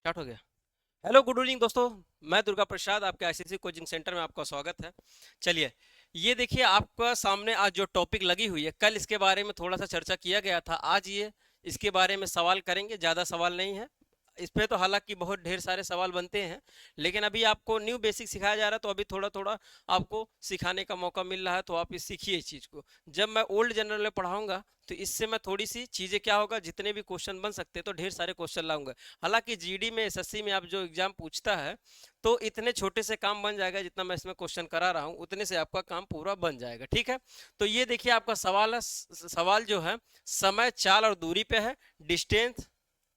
Start हो गया। Hello, good evening दोस्तों। मैं दुर्गा प्रसाद, आपके आईसीसी कोचिंग सेंटर में आपका स्वागत है। चलिए, ये देखिए आपका सामने आज जो टॉपिक लगी हुई है, कल इसके बारे में थोड़ा सा चर्चा किया गया था। आज ये इसके बारे में सवाल करेंगे, ज़्यादा सवाल नहीं है इस पे। तो हालांकि बहुत ढेर सारे सवाल बनते हैं, लेकिन अभी आपको न्यू बेसिक सिखाया जा रहा है, तो अभी थोड़ा थोड़ा आपको सिखाने का मौका मिल रहा है, तो आप इस सीखिए इस चीज़ को। जब मैं ओल्ड जनरल में पढ़ाऊंगा तो इससे मैं थोड़ी सी चीज़ें क्या होगा, जितने भी क्वेश्चन बन सकते हैं तो ढेर सारे क्वेश्चन लाऊंगा। हालांकि जीडी में, एसएससी में आप जो एग्जाम पूछता है, तो इतने छोटे से काम बन जाएगा, जितना मैं इसमें क्वेश्चन करा रहा हूँ उतने से आपका काम पूरा बन जाएगा। ठीक है, तो ये देखिए आपका सवाल है। सवाल जो है समय, चाल और दूरी पे है, डिस्टेंस,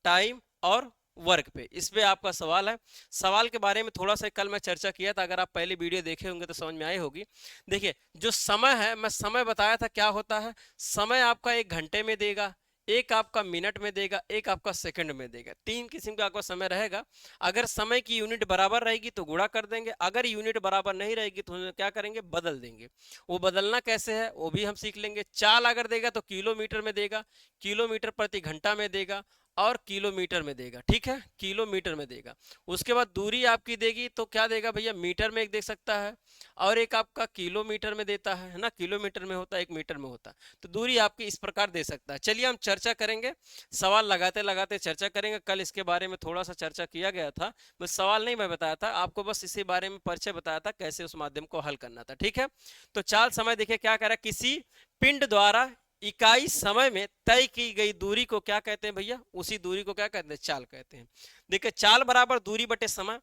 टाइम और वर्क पे, इस पे आपका सवाल है। सवाल के बारे में थोड़ा सा कल मैं चर्चा किया था, अगर आप पहले वीडियो देखे होंगे तो समझ में आई होगी। देखिए, जो समय है, मैं समय बताया था क्या होता है। समय आपका 1 घंटे में देगा, एक आपका मिनट में देगा, एक आपका सेकंड में देगा। 3 किस्म का आपका समय रहेगा। अगर समय की यूनिट बराबर रहेगी तो गुणा कर देंगे, अगर यूनिट बराबर नहीं रहेगी तो क्या करेंगे, बदल देंगे। वो बदलना कैसे है वो भी हम सीख लेंगे। चाल अगर देगा तो किलोमीटर में देगा, किलोमीटर प्रति घंटा में देगा और किलोमीटर में देगा। ठीक है, किलोमीटर में देगा। उसके बाद दूरी आपकी देगी तो क्या देगा भैया, मीटर में एक दे सकता है, और एक आपका किलोमीटर में देता है ना, किलोमीटर में होता है, एक मीटर में होता है। तो दूरी आपकी इस प्रकार दे सकता है। चलिए हम चर्चा करेंगे, सवाल लगाते लगाते चर्चा करेंगे। कल इसके बारे में थोड़ा सा चर्चा किया गया था, बस सवाल नहीं मैं बताया था आपको, बस इसी बारे में परिचय बताया था, कैसे उस माध्यम को हल करना था। ठीक है, तो चाल समय देखिए क्या कह रहा है, किसी पिंड द्वारा इकाई समय में तय की गई दूरी को क्या कहते हैं भैया, उसी दूरी को क्या कहते हैं, चाल कहते हैं। देखिए, चाल बराबर दूरी बटे समय,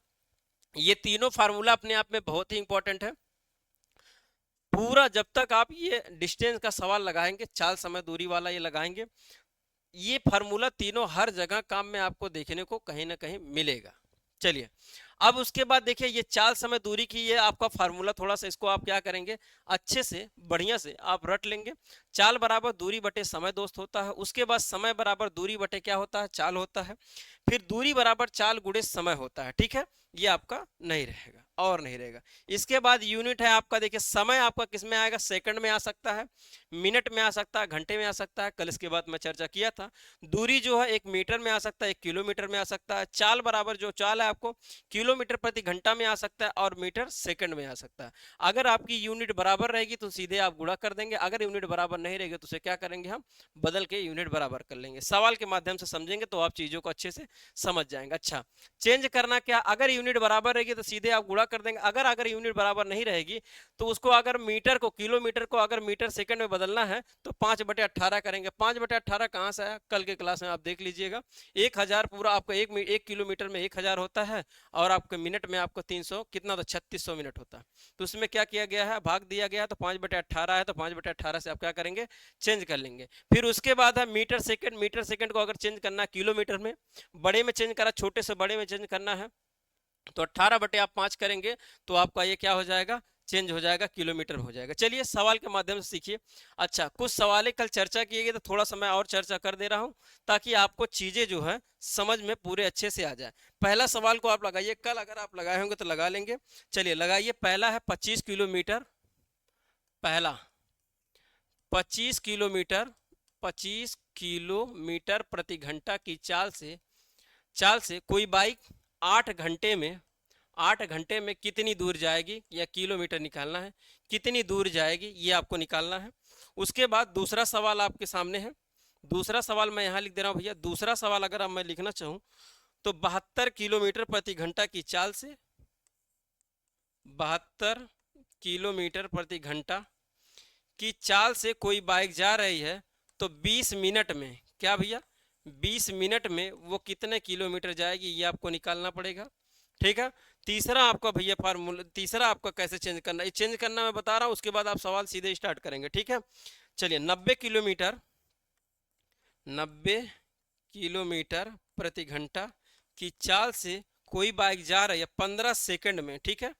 ये तीनों फार्मूला अपने आप में बहुत ही इंपॉर्टेंट है। पूरा जब तक आप ये डिस्टेंस का सवाल लगाएंगे, चाल समय दूरी वाला ये लगाएंगे, ये फार्मूला तीनों हर जगह काम में आपको देखने को कहीं ना कहीं मिलेगा। चलिए, अब उसके बाद देखिए, ये चाल समय दूरी की ये आपका फार्मूला, थोड़ा सा इसको आप क्या करेंगे, अच्छे से बढ़िया से आप रट लेंगे। चाल बराबर दूरी बटे समय दोस्त होता है, उसके बाद समय बराबर दूरी बटे क्या होता है, चाल होता है, फिर दूरी बराबर चाल गुणे समय होता है। ठीक है, ये आपका नहीं रहेगा और नहीं रहेगा। इसके बाद यूनिट है आपका, देखिए समय आपका किस में आएगा, सेकंड में आ सकता है, मिनट में आ सकता है, घंटे में आ सकता है, कल इसके बाद मैं चर्चा किया था। दूरी जो है 1 मीटर में आ सकता है, 1 किलोमीटर में आ सकता है। चाल बराबर जो चाल है आपको किलोमीटर प्रति घंटा में आ सकता है और मीटर सेकंड में आ सकता है। अगर आपकी यूनिट बराबर रहेगी तो सीधे आप गुणा कर देंगे, अगर यूनिट बराबर नहीं रहेगी तो उसे क्या करेंगे, हम बदल के यूनिट बराबर कर लेंगे। सवाल के माध्यम से समझेंगे तो आप चीजों को अच्छे से समझ जाएंगे। अच्छा, चेंज करना क्या, अगर यूनिट बराबर रहेगी तो सीधे आप गुणा कर देंगे, अगर अगर यूनिट बराबर नहीं रहेगी तो उसको अगर मीटर को, किलोमीटर को अगर मीटर सेकंड में बदलना है तो 5/18 करेंगे। 5/18 कहाँ से आया, कल के क्लास में आप देख लीजिएगा। 1000 पूरा आपका एक किलोमीटर में 1000 होता है, और आपके मिनट में आपको 300 कितना, तो 3600 मिनट होता है। तो उसमें क्या किया गया है, भाग दिया गया है, तो 5/18 है, तो 5/18 से आप क्या करेंगे, चेंज कर लेंगे। फिर उसके बाद है मीटर सेकंड, मीटर सेकंड को अगर चेंज करना है किलोमीटर में, बड़े में चेंज करा, छोटे से बड़े में चेंज करना है, तो 18/5 करेंगे तो आपका ये क्या हो जाएगा, चेंज हो जाएगा, किलोमीटर में हो जाएगा। चलिए सवाल के माध्यम से सीखिए। अच्छा, कुछ सवाल कल चर्चा किए गए, तो थोड़ा सा मैं और चर्चा कर दे रहा हूं, ताकि आपको चीजें जो है समझ में पूरे अच्छे से आ जाए। पहला सवाल को आप लगाइए, कल अगर आप लगाए होंगे तो लगा लेंगे। चलिए लगाइए, पहला है 25 किलोमीटर। पहला 25 किलोमीटर, 25 किलोमीटर प्रति घंटा की चाल से कोई बाइक 8 घंटे में, 8 घंटे में कितनी दूर जाएगी, या किलोमीटर निकालना है, कितनी दूर जाएगी ये आपको निकालना है। उसके बाद दूसरा सवाल आपके सामने है। दूसरा सवाल मैं यहाँ लिख दे रहा हूँ भैया। दूसरा सवाल अगर अब मैं लिखना चाहूँ तो 72 किलोमीटर प्रति घंटा की चाल से, 72 किलोमीटर प्रति घंटा की चाल से कोई बाइक जा रही है, तो 20 मिनट में क्या भैया, 20 मिनट में वो कितने किलोमीटर जाएगी, ये आपको निकालना पड़ेगा। ठीक है, तीसरा आपका भैया फार्मूला, तीसरा आपका कैसे चेंज करना, ये चेंज करना मैं बता रहा हूँ, उसके बाद आप सवाल सीधे स्टार्ट करेंगे। ठीक है, चलिए 90 किलोमीटर, 90 किलोमीटर प्रति घंटा की चाल से कोई बाइक जा रही है 15 सेकंड में। ठीक है,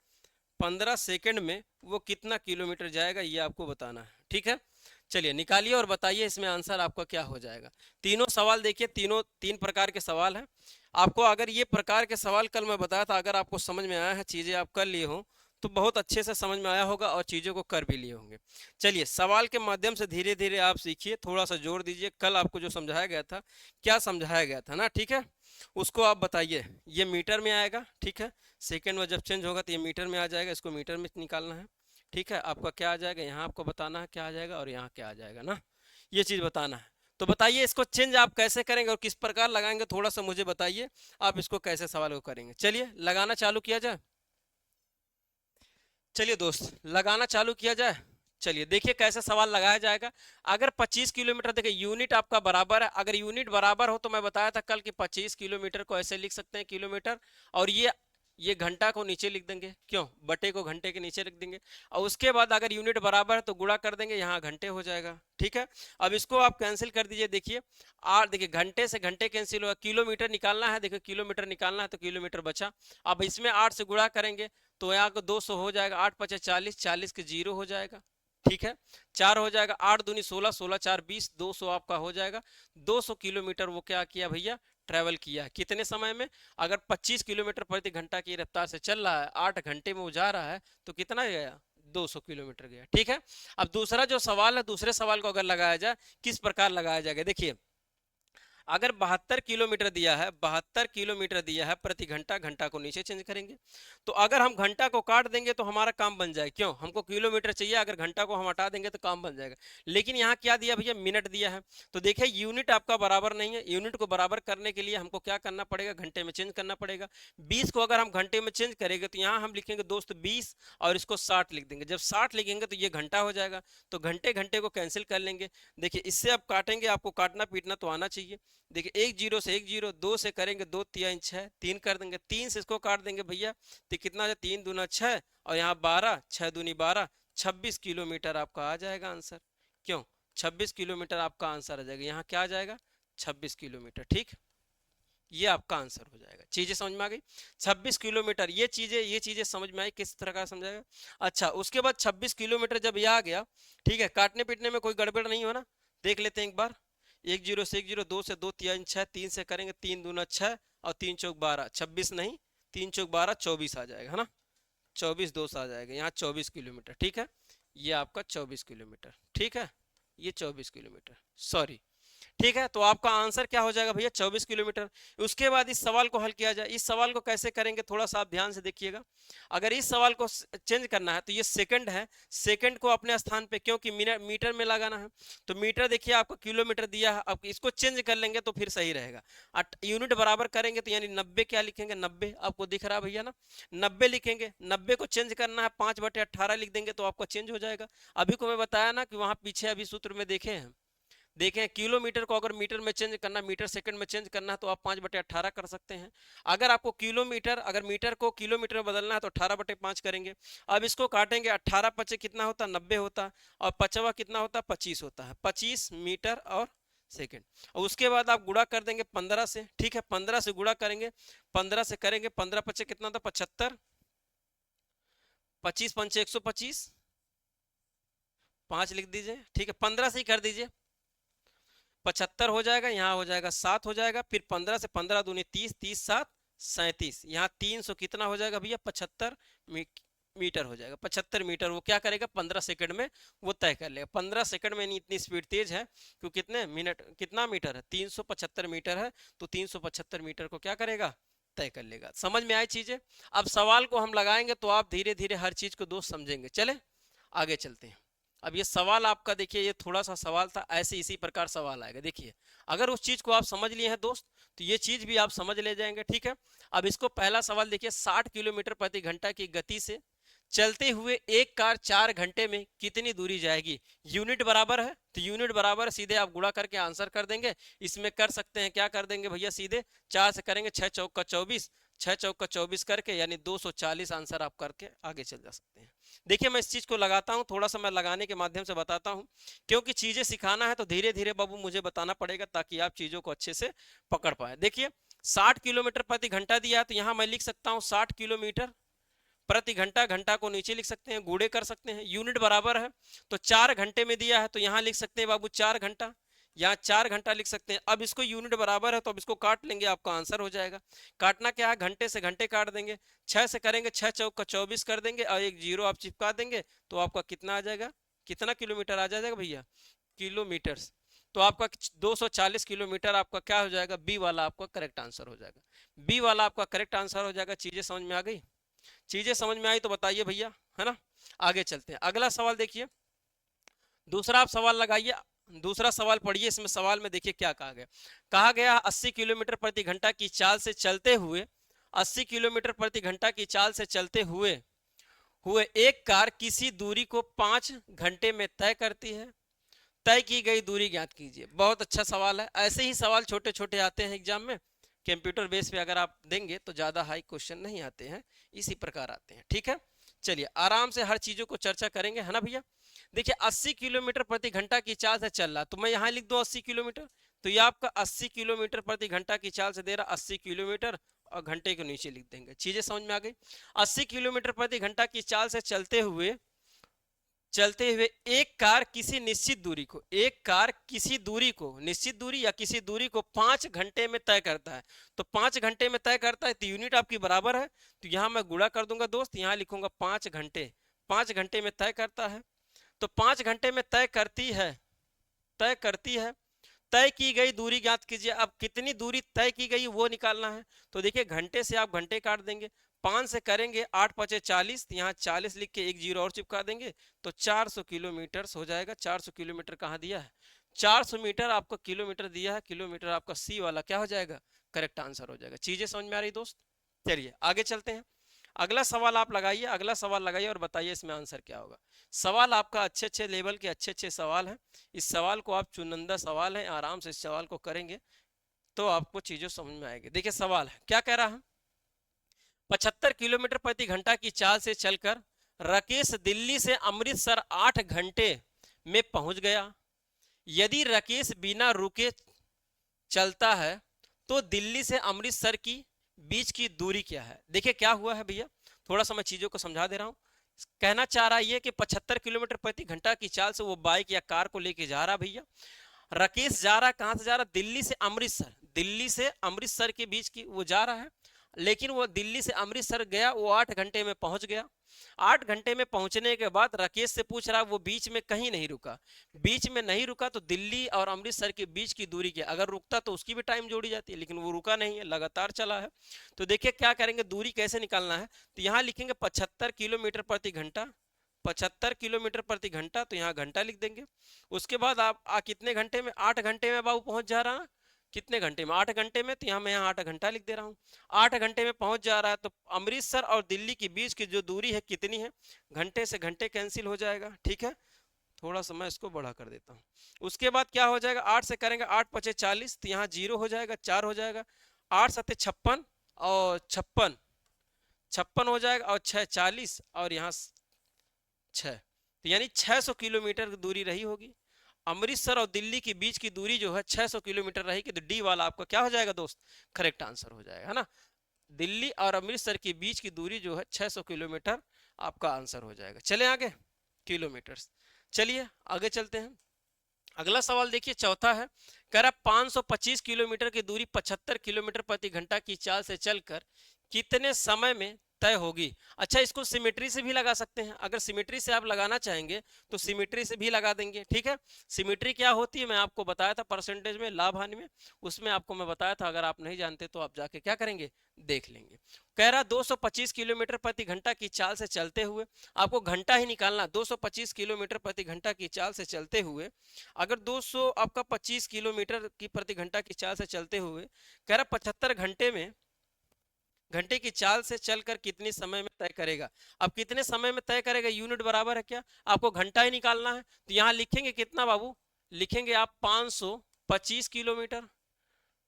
15 सेकंड में वो कितना किलोमीटर जाएगा, ये आपको बताना है। ठीक है, चलिए निकालिए और बताइए इसमें आंसर आपका क्या हो जाएगा। तीनों सवाल देखिए, तीनों 3 प्रकार के सवाल हैं। आपको अगर ये प्रकार के सवाल कल मैं बताया था, अगर आपको समझ में आया है, चीजें आप कर लिए हो, तो बहुत अच्छे से समझ में आया होगा और चीज़ों को कर भी लिए होंगे। चलिए सवाल के माध्यम से धीरे धीरे आप सीखिए, थोड़ा सा जोर दीजिए। कल आपको जो समझाया गया था, क्या समझाया गया था ना, ठीक है, उसको आप बताइए। ये मीटर में आएगा, ठीक है, सेकंड में जब चेंज होगा तो ये मीटर में आ जाएगा, इसको मीटर में निकालना है, ठीक है। आपका क्या आ जाएगा, यहाँ आपको बताना है क्या आ जाएगा और यहाँ क्या आ जाएगा ना, ये चीज़ बताना है। तो बताइए इसको चेंज आप कैसे करेंगे और किस प्रकार लगाएंगे, थोड़ा सा मुझे बताइए आप इसको कैसे सवाल को करेंगे। चलिए लगाना चालू किया जाए। चलिए दोस्त लगाना चालू किया जाए। चलिए देखिए कैसे सवाल लगाया जाएगा। अगर 25 किलोमीटर, देखिए यूनिट आपका बराबर है, अगर यूनिट बराबर हो तो मैं बताया था कल कि 25 किलोमीटर को ऐसे लिख सकते हैं किलोमीटर, और ये घंटा को नीचे लिख देंगे, क्यों, बटे को घंटे के नीचे रख देंगे, और उसके बाद अगर यूनिट बराबर है तो गुणा कर देंगे, यहाँ घंटे हो जाएगा, ठीक है। अब इसको आप कैंसिल कर दीजिए, देखिए आठ, देखिए घंटे से घंटे कैंसिल होगा, किलोमीटर निकालना है, देखिए किलोमीटर निकालना है तो किलोमीटर बचा। अब इसमें 8 से गुणा करेंगे तो यहाँ को 200 हो जाएगा, 8 पचे 40, 40 के 0 हो जाएगा, ठीक है। 4 हो जाएगा, 8 दूनी 16, 16 4 20, 200 आपका हो जाएगा। 200 किलोमीटर वो क्या किया भैया, ट्रेवल किया। कितने समय में, अगर 25 किलोमीटर प्रति घंटा की रफ्तार से चल रहा है, 8 घंटे में वो जा रहा है, तो कितना गया, 200 किलोमीटर गया, ठीक है। अब दूसरा जो सवाल है, दूसरे सवाल को अगर लगाया जाए, किस प्रकार लगाया जाएगा, देखिए अगर 72 किलोमीटर दिया है, 72 किलोमीटर दिया है प्रति घंटा, घंटा को नीचे चेंज करेंगे, तो अगर हम घंटा को काट देंगे तो हमारा काम बन जाए, क्यों, हमको किलोमीटर चाहिए, अगर घंटा को हम हटा देंगे तो काम बन जाएगा। लेकिन यहाँ क्या दिया भैया, मिनट दिया है, तो देखिए यूनिट आपका बराबर नहीं है, यूनिट को बराबर करने के लिए हमको क्या करना पड़ेगा, घंटे में चेंज करना पड़ेगा। 20 को अगर हम घंटे में चेंज करेंगे तो यहाँ हम लिखेंगे दोस्त 20 और इसको 60 लिख देंगे। जब 60 लिखेंगे तो ये घंटा हो जाएगा, तो घंटे घंटे को कैंसिल कर लेंगे। देखिए इससे आप काटेंगे, आपको काटना पीटना तो आना चाहिए। देखिए एक जीरो से एक जीरो, दो से करेंगे 2 3 6, 3 कर देंगे, 3 से इसको काट देंगे भैया, तो कितना है, 3 दूना 6 और यहाँ 12, 6 दूनी 12, 26 किलोमीटर आपका आ जाएगा आंसर। क्यों, 26 किलोमीटर आपका आंसर आ जाएगा, यहाँ क्या आ जाएगा, 26 किलोमीटर, ठीक। ये आपका आंसर हो जाएगा। चीजें समझ में आ गई, 26 किलोमीटर, ये चीजें समझ में आई किस तरह का समझाएगा। अच्छा उसके बाद 26 किलोमीटर जब ये आ गया, ठीक है, काटने पीटने में कोई गड़बड़ नहीं हो ना, देख लेते हैं एक बार। एक जीरो से एक जीरो, दो से दो, तीन 6, 3 से करेंगे 3 दूना 6 और 3 चौक 12, 26 नहीं, 3 चौक 12, 24 आ जाएगा, है ना, 24 2 से आ जाएगा, यहाँ 24 किलोमीटर, ठीक है। ये आपका 24 किलोमीटर, ठीक है, ये 24 किलोमीटर, सॉरी, ठीक है। तो आपका आंसर क्या हो जाएगा भैया, 24 किलोमीटर। उसके बाद इस सवाल को हल किया जाए। इस सवाल को कैसे करेंगे, थोड़ा सा आप ध्यान से देखिएगा। अगर इस सवाल को चेंज करना है तो ये सेकंड है, सेकंड को अपने स्थान पे, क्योंकि मीटर में लगाना है, तो मीटर देखिए आपको किलोमीटर दिया है, अब इसको चेंज कर लेंगे तो फिर सही रहेगा। यूनिट बराबर करेंगे तो यानी 90 क्या लिखेंगे, 90 आपको दिख रहा है भैया ना, 90 लिखेंगे। 90 को चेंज करना है, 5/18 लिख देंगे तो आपका चेंज हो जाएगा। अभी को मैं बताया ना कि वहां पीछे अभी सूत्र में देखे हैं, देखें किलोमीटर को अगर मीटर में चेंज करना, मीटर सेकंड में चेंज करना है तो आप 5/18 कर सकते हैं। अगर आपको किलोमीटर, अगर मीटर को किलोमीटर में बदलना है तो 18/5 करेंगे। अब इसको काटेंगे, 18 पचे कितना होता है, 90 होता, और पचवा कितना होता है, 25 होता है, 25 मीटर और सेकंड। और उसके बाद आप गुणा कर देंगे 15 से, ठीक है, 15 से गुणा करेंगे, 15 से करेंगे, 15 पचे कितना होता, 75, 25 पंचे 125, 5 लिख दीजिए, ठीक है, 15 से ही कर दीजिए, 75 हो जाएगा, यहाँ हो जाएगा 7 हो जाएगा, फिर 15 से 15 दूनी 30, 30 7 37, यहाँ 300 कितना हो जाएगा भैया, 75 मीटर हो जाएगा। 75 मीटर वो क्या करेगा, 15 सेकंड में वो तय कर लेगा। 15 सेकंड में इतनी स्पीड तेज है, क्योंकि कितने मिनट, कितना मीटर है, 375 मीटर है, तो 375 मीटर को क्या करेगा, तय कर लेगा। समझ में आई चीजें। अब सवाल को हम लगाएंगे तो आप धीरे धीरे हर चीज को दोस्त समझेंगे। चले आगे चलते हैं। अब ये सवाल आपका देखिए, ये थोड़ा सा सवाल था, ऐसे इसी प्रकार सवाल आएगा। देखिए अगर उस चीज को आप समझ लिए हैं दोस्त, तो ये चीज भी आप समझ ले जाएंगे, ठीक है। अब इसको पहला सवाल देखिए, 60 किलोमीटर प्रति घंटा की गति से चलते हुए एक कार 4 घंटे में कितनी दूरी जाएगी। यूनिट बराबर है तो यूनिट बराबर सीधे आप गुणा करके आंसर कर देंगे। इसमें कर सकते हैं, क्या कर देंगे भैया, सीधे 4 से करेंगे, 6 चौक का 24, 6 चौक का 24 करके यानी 240 आंसर आप करके आगे चल जा सकते हैं। देखिए मैं इस चीज को लगाता हूं, थोड़ा सा मैं लगाने के माध्यम से बताता हूं, क्योंकि चीजें सिखाना है तो धीरे धीरे बाबू मुझे बताना पड़ेगा, ताकि आप चीजों को अच्छे से पकड़ पाए। देखिए 60 किलोमीटर प्रति घंटा दिया है, तो यहां मैं लिख सकता हूं 60 किलोमीटर प्रति घंटा, घंटा को नीचे लिख सकते हैं, गुणे कर सकते हैं, यूनिट बराबर है तो 4 घंटे में दिया है, तो यहां लिख सकते हैं बाबू 4 घंटा, यहाँ 4 घंटा लिख सकते हैं। अब इसको यूनिट बराबर है तो अब इसको काट लेंगे, आपका आंसर हो जाएगा। काटना क्या है, घंटे से घंटे काट देंगे, 6 से करेंगे, 6 चौक का 24 कर देंगे और एक जीरो आप चिपका देंगे तो आपका कितना आ जाएगा, कितना किलोमीटर आ जाएगा भैया, किलोमीटर्स। तो आपका 240 किलोमीटर आपका क्या हो जाएगा, बी वाला आपका करेक्ट आंसर हो जाएगा। बी वाला आपका करेक्ट आंसर हो जाएगा। चीजें समझ में आ गई, चीजें समझ में आई तो बताइए भैया, है ना। आगे चलते हैं, अगला सवाल देखिए, दूसरा आप सवाल लगाइए, दूसरा सवाल पढ़िए। इसमें सवाल में देखिए क्या कहा गया 80 किलोमीटर प्रति घंटा की चाल से चलते हुए, 80 किलोमीटर प्रति घंटा की चाल से चलते हुए हुए एक कार किसी दूरी को 5 घंटे में तय करती है, तय की गई दूरी ज्ञात कीजिए। बहुत अच्छा सवाल है, ऐसे ही सवाल छोटे छोटे आते हैं एग्जाम में, कंप्यूटर बेस पे अगर आप देंगे तो ज्यादा हाई क्वेश्चन नहीं आते हैं, इसी प्रकार आते हैं। ठीक है, चलिए आराम से हर चीजों को चर्चा करेंगे, है ना भैया। देखिए 80 किलोमीटर प्रति घंटा की चाल से चल रहा, तो मैं यहाँ लिख दूं 80 किलोमीटर, तो ये आपका 80 किलोमीटर प्रति घंटा की चाल से दे रहा 80 किलोमीटर, और घंटे के नीचे लिख देंगे। चीजें समझ में आ गई। 80 किलोमीटर प्रति घंटा की चाल से चलते हुए एक कार किसी निश्चित दूरी को, एक कार किसी दूरी को, निश्चित दूरी या किसी दूरी को 5 घंटे में तय करता है। तो 5 घंटे में तय करता है तो यूनिट आपकी बराबर है, तो यहां मैं गुणा कर दूंगा दोस्त, यहां लिखूंगा 5 घंटे, 5 घंटे में तय करता है। तो 5 घंटे में तय करती है, तय करती है, तय की गई दूरी ज्ञात कीजिए। अब कितनी दूरी तय की गई वो निकालना है। तो देखिए घंटे से आप घंटे काट देंगे, 5 से करेंगे 8 पचे 40, यहाँ 40 लिख के एक जीरो और चिपका देंगे तो 400 किलोमीटर हो जाएगा। 400 किलोमीटर कहाँ दिया है, 400 मीटर आपको किलोमीटर दिया है, किलोमीटर आपका सी वाला क्या हो जाएगा, करेक्ट आंसर हो जाएगा। चीजें समझ में आ रही दोस्त। चलिए आगे चलते हैं, अगला सवाल आप लगाइए, अगला सवाल लगाइए और बताइए इसमें आंसर क्या होगा। सवाल आपका अच्छे अच्छे लेवल के अच्छे अच्छे सवाल हैं, इस सवाल को आप चुनिंदा सवाल है, आराम से इस सवाल को करेंगे तो आपको चीजें समझ में आएगी। देखिए सवाल है क्या कह रहा है, 75 किलोमीटर प्रति घंटा की चाल से चलकर राकेश दिल्ली से अमृतसर 8 घंटे में पहुंच गया। यदि राकेश बिना रुके चलता है तो दिल्ली से अमृतसर की बीच की दूरी क्या है। देखिए क्या हुआ है भैया, थोड़ा सा मैं चीजों को समझा दे रहा हूं। कहना चाह रहा है ये कि 75 किलोमीटर प्रति घंटा की चाल से वो बाइक या कार को लेके जा रहा भैया। राकेश जा रहा, कहां से जा रहा, दिल्ली से अमृतसर, दिल्ली से अमृतसर के बीच की वो जा रहा है। लेकिन वो दिल्ली से अमृतसर गया, वो 8 घंटे में पहुंच गया। 8 घंटे में पहुंचने के बाद राकेश से पूछ रहा, वो बीच में कहीं नहीं रुका, बीच में नहीं रुका तो दिल्ली और अमृतसर के बीच की दूरी क्या, अगर रुकता तो उसकी भी टाइम जोड़ी जाती है, लेकिन वो रुका नहीं है, लगातार चला है। तो देखिए क्या करेंगे, दूरी कैसे निकालना है, तो यहाँ लिखेंगे 75 किलोमीटर प्रति घंटा, 75 किलोमीटर प्रति घंटा, तो यहाँ घंटा लिख देंगे। उसके बाद आप कितने घंटे में, 8 घंटे में बाबू पहुंच जा रहा है, कितने घंटे में, 8 घंटे में, तो यहाँ मैं यहाँ 8 घंटा लिख दे रहा हूँ। 8 घंटे में पहुंच जा रहा है, तो अमृतसर और दिल्ली के बीच की जो दूरी है कितनी है, घंटे से घंटे कैंसिल हो जाएगा। ठीक है, थोड़ा सा मैं इसको बढ़ा कर देता हूँ। उसके बाद क्या हो जाएगा, 8 से करेंगे 8 पचे 40, तो यहाँ जीरो हो जाएगा, 4 हो जाएगा, 8 सत्ते 56 और 56 56 हो जाएगा, और 6 40 और यहाँ 6, तो यानी 600 किलोमीटर की दूरी रही होगी। अमृतसर और दिल्ली के बीच की दूरी जो है 600 किलोमीटर रहेगी, तो डी वाला आपका क्या हो जाएगा दोस्त, करेक्ट आंसर हो जाएगा, है ना। दिल्ली और अमृतसर के बीच की दूरी जो है 600 किलोमीटर आपका आंसर हो जाएगा। चले आगे, किलोमीटर। चलिए आगे चलते हैं, अगला सवाल देखिए, चौथा है, कह रहा 525 किलोमीटर की दूरी 75 किलोमीटर प्रति घंटा की चाल से चलकर कितने समय में तय होगी। अच्छा, इसको सिमेट्री से भी लगा सकते हैं, अगर सिमेट्री से आप लगाना चाहेंगे तो सिमेट्री से भी लगा देंगे। ठीक है, सिमेट्री क्या होती है मैं आपको बताया था परसेंटेज में, लाभ हानि में, उसमें आपको मैं बताया था, अगर आप नहीं जानते तो आप जाके क्या करेंगे, देख लेंगे। कह रहा 225 किलोमीटर प्रति घंटा की चाल से चलते हुए, आपको घंटा ही निकालना, 225 किलोमीटर प्रति घंटा की चाल से चलते हुए, अगर 200 आपका 25 किलोमीटर की प्रति घंटा की चाल से चलते हुए, कह रहा 75 घंटे में, घंटे की चाल से चलकर कितने समय में तय करेगा। अब कितने समय में तय करेगा, यूनिट बराबर है क्या, आपको घंटा ही निकालना है, तो यहाँ लिखेंगे कितना बाबू, लिखेंगे आप 525 किलोमीटर,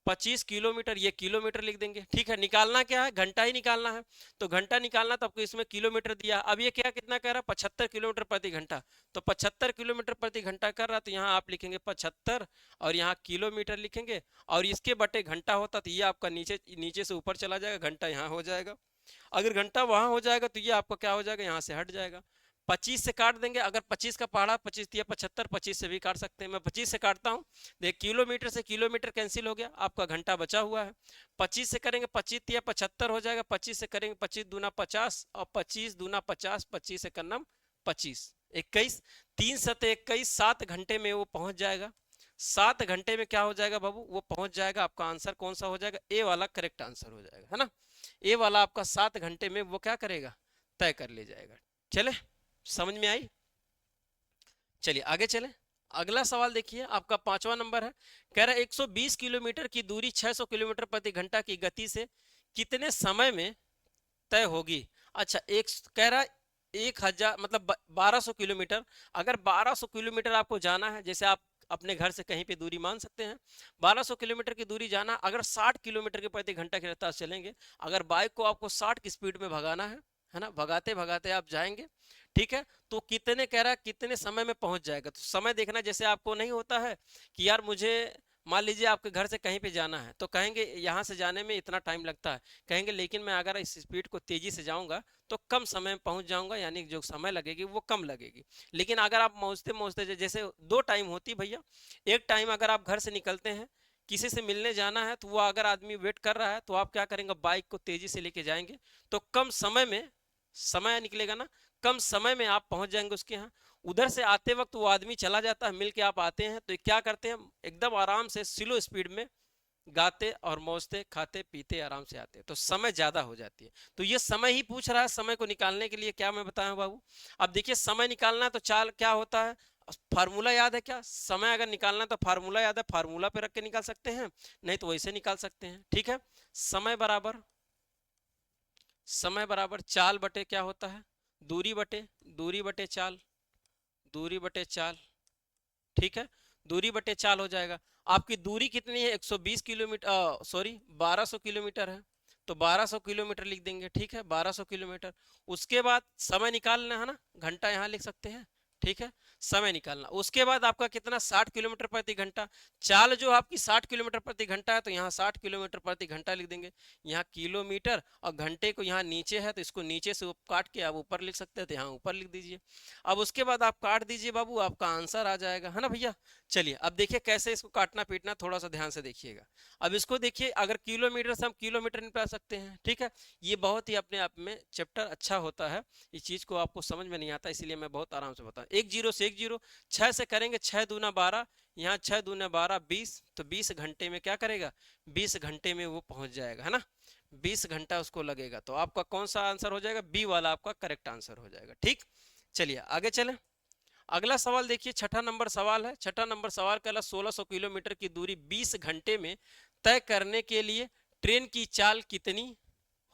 25 किलोमीटर, ये किलोमीटर लिख देंगे। ठीक है, निकालना क्या है, घंटा ही निकालना है, तो घंटा निकालना, तो आपको इसमें किलोमीटर दिया। अब ये क्या कितना कह रहा है, 75 किलोमीटर प्रति घंटा, तो 75 किलोमीटर प्रति घंटा कर रहा, तो यहाँ आप लिखेंगे 75 और यहाँ किलोमीटर लिखेंगे, और इसके बटे घंटा होता तो ये आपका नीचे नीचे से ऊपर चला जाएगा, घंटा यहाँ हो जाएगा। अगर घंटा वहां हो जाएगा तो ये आपका क्या हो जाएगा, यहाँ से हट जाएगा। 25 से काट देंगे, अगर 25 का पहाड़ा 25 दिया 75, 25 से भी काट सकते हैं। मैं 25 से काटता हूँ, देख किलोमीटर से किलोमीटर कैंसिल हो गया, आपका घंटा बचा हुआ है। 25 से करेंगे 25 दिया 75 हो जाएगा, 25 से करेंगे 25 दूना 50 और 25 दूना 50, 25 से करना 25, 21, 3 सते 21, 7 घंटे में वो पहुंच जाएगा। 7 घंटे में क्या हो जाएगा बाबू, वो पहुंच जाएगा। आपका आंसर कौन सा हो जाएगा, ए वाला करेक्ट आंसर हो जाएगा, है ना। ए वाला आपका 7 घंटे में वो क्या करेगा, तय कर ले जाएगा। चले, समझ में आई। चलिए आगे चले। अगला सवाल देखिए, आपका 5वां नंबर है। कह रहा है 120 किलोमीटर की दूरी 600 किलोमीटर प्रति घंटा की गति से कितने समय में तय होगी। अच्छा, एक कह रहा है 1000 मतलब 1200 किलोमीटर। अगर 1200 किलोमीटर आपको जाना है, जैसे आप अपने घर से कहीं पे दूरी मान सकते हैं, 1200 किलोमीटर की दूरी जाना, अगर 60 किलोमीटर के प्रति घंटा की रफ्तार से चलेंगे, अगर बाइक को आपको 60 की स्पीड में भगाना है ना, भगाते भगाते आप जाएंगे, ठीक है, तो कितने कह रहा है कितने समय में पहुंच जाएगा। तो समय देखना, जैसे आपको नहीं होता है कि यार मुझे मान लीजिए आपके घर से कहीं पे जाना है, तो कहेंगे यहाँ से जाने में इतना टाइम लगता है, कहेंगे लेकिन मैं अगर इस स्पीड को तेजी से जाऊंगा तो कम समय में पहुंच जाऊंगा, यानी जो समय लगेगी वो कम लगेगी। लेकिन अगर आप पहुंचते पहुंचते, जैसे दो टाइम होती भैया, एक टाइम अगर आप घर से निकलते हैं, किसी से मिलने जाना है, तो वो अगर आदमी वेट कर रहा है, तो आप क्या करेंगे, बाइक को तेजी से लेके जाएंगे, तो कम समय में समय निकलेगा ना, कम समय में आप पहुंच जाएंगे उसके यहाँ। उधर से आते वक्त वो आदमी चला जाता है, मिल के आप आते हैं, तो क्या करते हैं, एकदम आराम से स्लो स्पीड में गाते और मौजते खाते पीते आराम से आते हैं, तो समय ज्यादा हो जाती है। तो ये समय ही पूछ रहा है, समय को निकालने के लिए क्या मैं बताया बाबू। अब देखिए समय निकालना है तो चाल क्या होता है, फार्मूला याद है क्या, समय अगर निकालना है तो फार्मूला याद है, फार्मूला पे रख के निकाल सकते हैं, नहीं तो वैसे निकाल सकते हैं, ठीक है। समय बराबर चाल बटे क्या होता है, दूरी बटे चाल, दूरी बटे चाल, ठीक है, दूरी बटे चाल हो जाएगा। आपकी दूरी कितनी है, 120 किलोमीटर, सॉरी 1200 किलोमीटर है, तो 1200 किलोमीटर लिख देंगे, ठीक है, 1200 किलोमीटर। उसके बाद समय निकालना है ना, घंटा यहाँ लिख सकते हैं, ठीक है, समय निकालना। उसके बाद आपका कितना, 60 किलोमीटर प्रति घंटा। चाल जो आपकी 60 किलोमीटर प्रति घंटा है, तो यहाँ 60 किलोमीटर प्रति घंटा लिख देंगे। यहाँ किलोमीटर और घंटे को यहाँ नीचे है, तो इसको नीचे से काट के आप ऊपर लिख सकते हैं, तो यहाँ ऊपर लिख दीजिए। अब उसके बाद आप काट दीजिए बाबू, आपका आंसर आ जाएगा, है ना भैया। चलिए अब देखिए कैसे इसको काटना पीटना, थोड़ा सा ध्यान से देखिएगा। अब इसको देखिए, अगर किलोमीटर से हम किलोमीटर निकाल सकते हैं, ठीक है, ये बहुत ही अपने आप में चैप्टर अच्छा होता है। इस चीज को आपको समझ में नहीं आता, इसलिए मैं बहुत आराम से बताऊं। 10 से 10, 6 से करेंगे 6 दूना 12, यहाँ 6 दूना 12 20, तो 20 घंटे में क्या करेगा, 20 घंटे में वो पहुंच जाएगा, है ना, 20 घंटा उसको लगेगा। तो आपका कौन सा आंसर हो जाएगा, बी वाला आपका करेक्ट आंसर हो जाएगा, ठीक। चलिए आगे चलें। अगला सवाल देखिए, छठा नंबर सवाल है। छठा नंबर सवाल कहला 1600 किलोमीटर की दूरी 20 घंटे में तय करने के लिए ट्रेन की चाल कितनी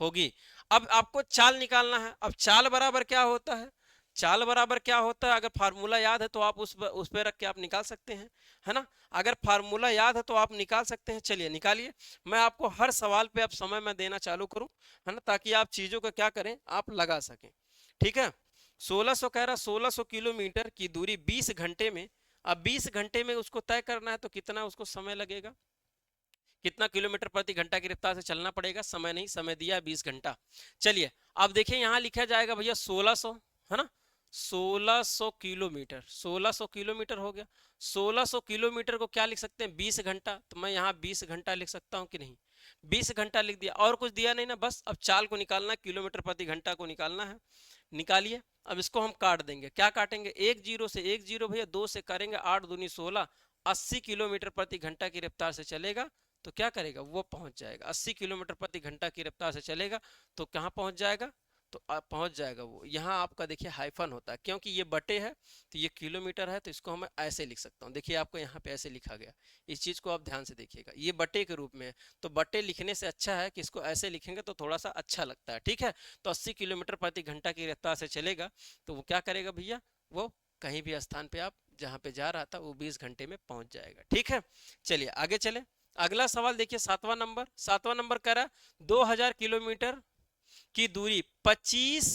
होगी। अब आपको चाल निकालना है। अब चाल बराबर क्या होता है, चाल बराबर क्या होता है, अगर फार्मूला याद है तो आप उस पे रख के आप निकाल सकते हैं, है ना। अगर फार्मूला याद है तो आप निकाल सकते हैं, चलिए निकालिए। मैं आपको हर सवाल पे अब समय मैं देना चालू करूं, है ना, ताकि आप चीजों को क्या करें, आप लगा सकें, ठीक है। 1600 कह रहा, 1600 किलोमीटर की दूरी 20 घंटे में। अब 20 घंटे में उसको तय करना है, तो कितना उसको समय लगेगा, कितना किलोमीटर प्रति घंटा की रफ्तार से चलना पड़ेगा, समय नहीं, समय दिया है 20 घंटा। चलिए अब देखिए, यहाँ लिखा जाएगा भैया 1600, है ना, 1600 किलोमीटर, 1600 किलोमीटर हो गया। 1600 किलोमीटर को क्या लिख सकते हैं, 20 घंटा, तो मैं यहाँ 20 घंटा लिख सकता हूँ कि नहीं, 20 घंटा लिख दिया, और कुछ दिया नहीं ना, बस अब चाल को निकालना है, किलोमीटर प्रति घंटा को निकालना है, निकालिए। अब इसको हम काट देंगे, क्या काटेंगे, 10 से 10 भैया, 2 से करेंगे 8 दूनी 16, 80 किलोमीटर प्रति घंटा की रफ्तार से चलेगा, तो क्या करेगा, वो पहुंच जाएगा। 80 किलोमीटर प्रति घंटा की रफ्तार से चलेगा तो कहाँ पहुंच जाएगा, तो पहुंच जाएगा वो, यहाँ आपका देखिए हाइफन होता है, क्योंकि ये बटे है तो ये किलोमीटर है, तो इसको मैं ऐसे लिख सकता हूँ। देखिए आपको यहाँ पे ऐसे लिखा गया, इस चीज को आप ध्यान से देखिएगा, ये बटे के रूप में है, तो बटे लिखने से अच्छा है कि इसको ऐसे लिखेंगे तो थोड़ा सा अच्छा लगता है, ठीक है। तो 80 किलोमीटर प्रति घंटा की रफ्तार से चलेगा, तो वो क्या करेगा भैया, वो कहीं भी स्थान पे आप जहाँ पे जा रहा था वो 20 घंटे में पहुंच जाएगा, ठीक है। चलिए आगे चले। अगला सवाल देखिए, सातवां नंबर कह रहा 2000 किलोमीटर की दूरी 25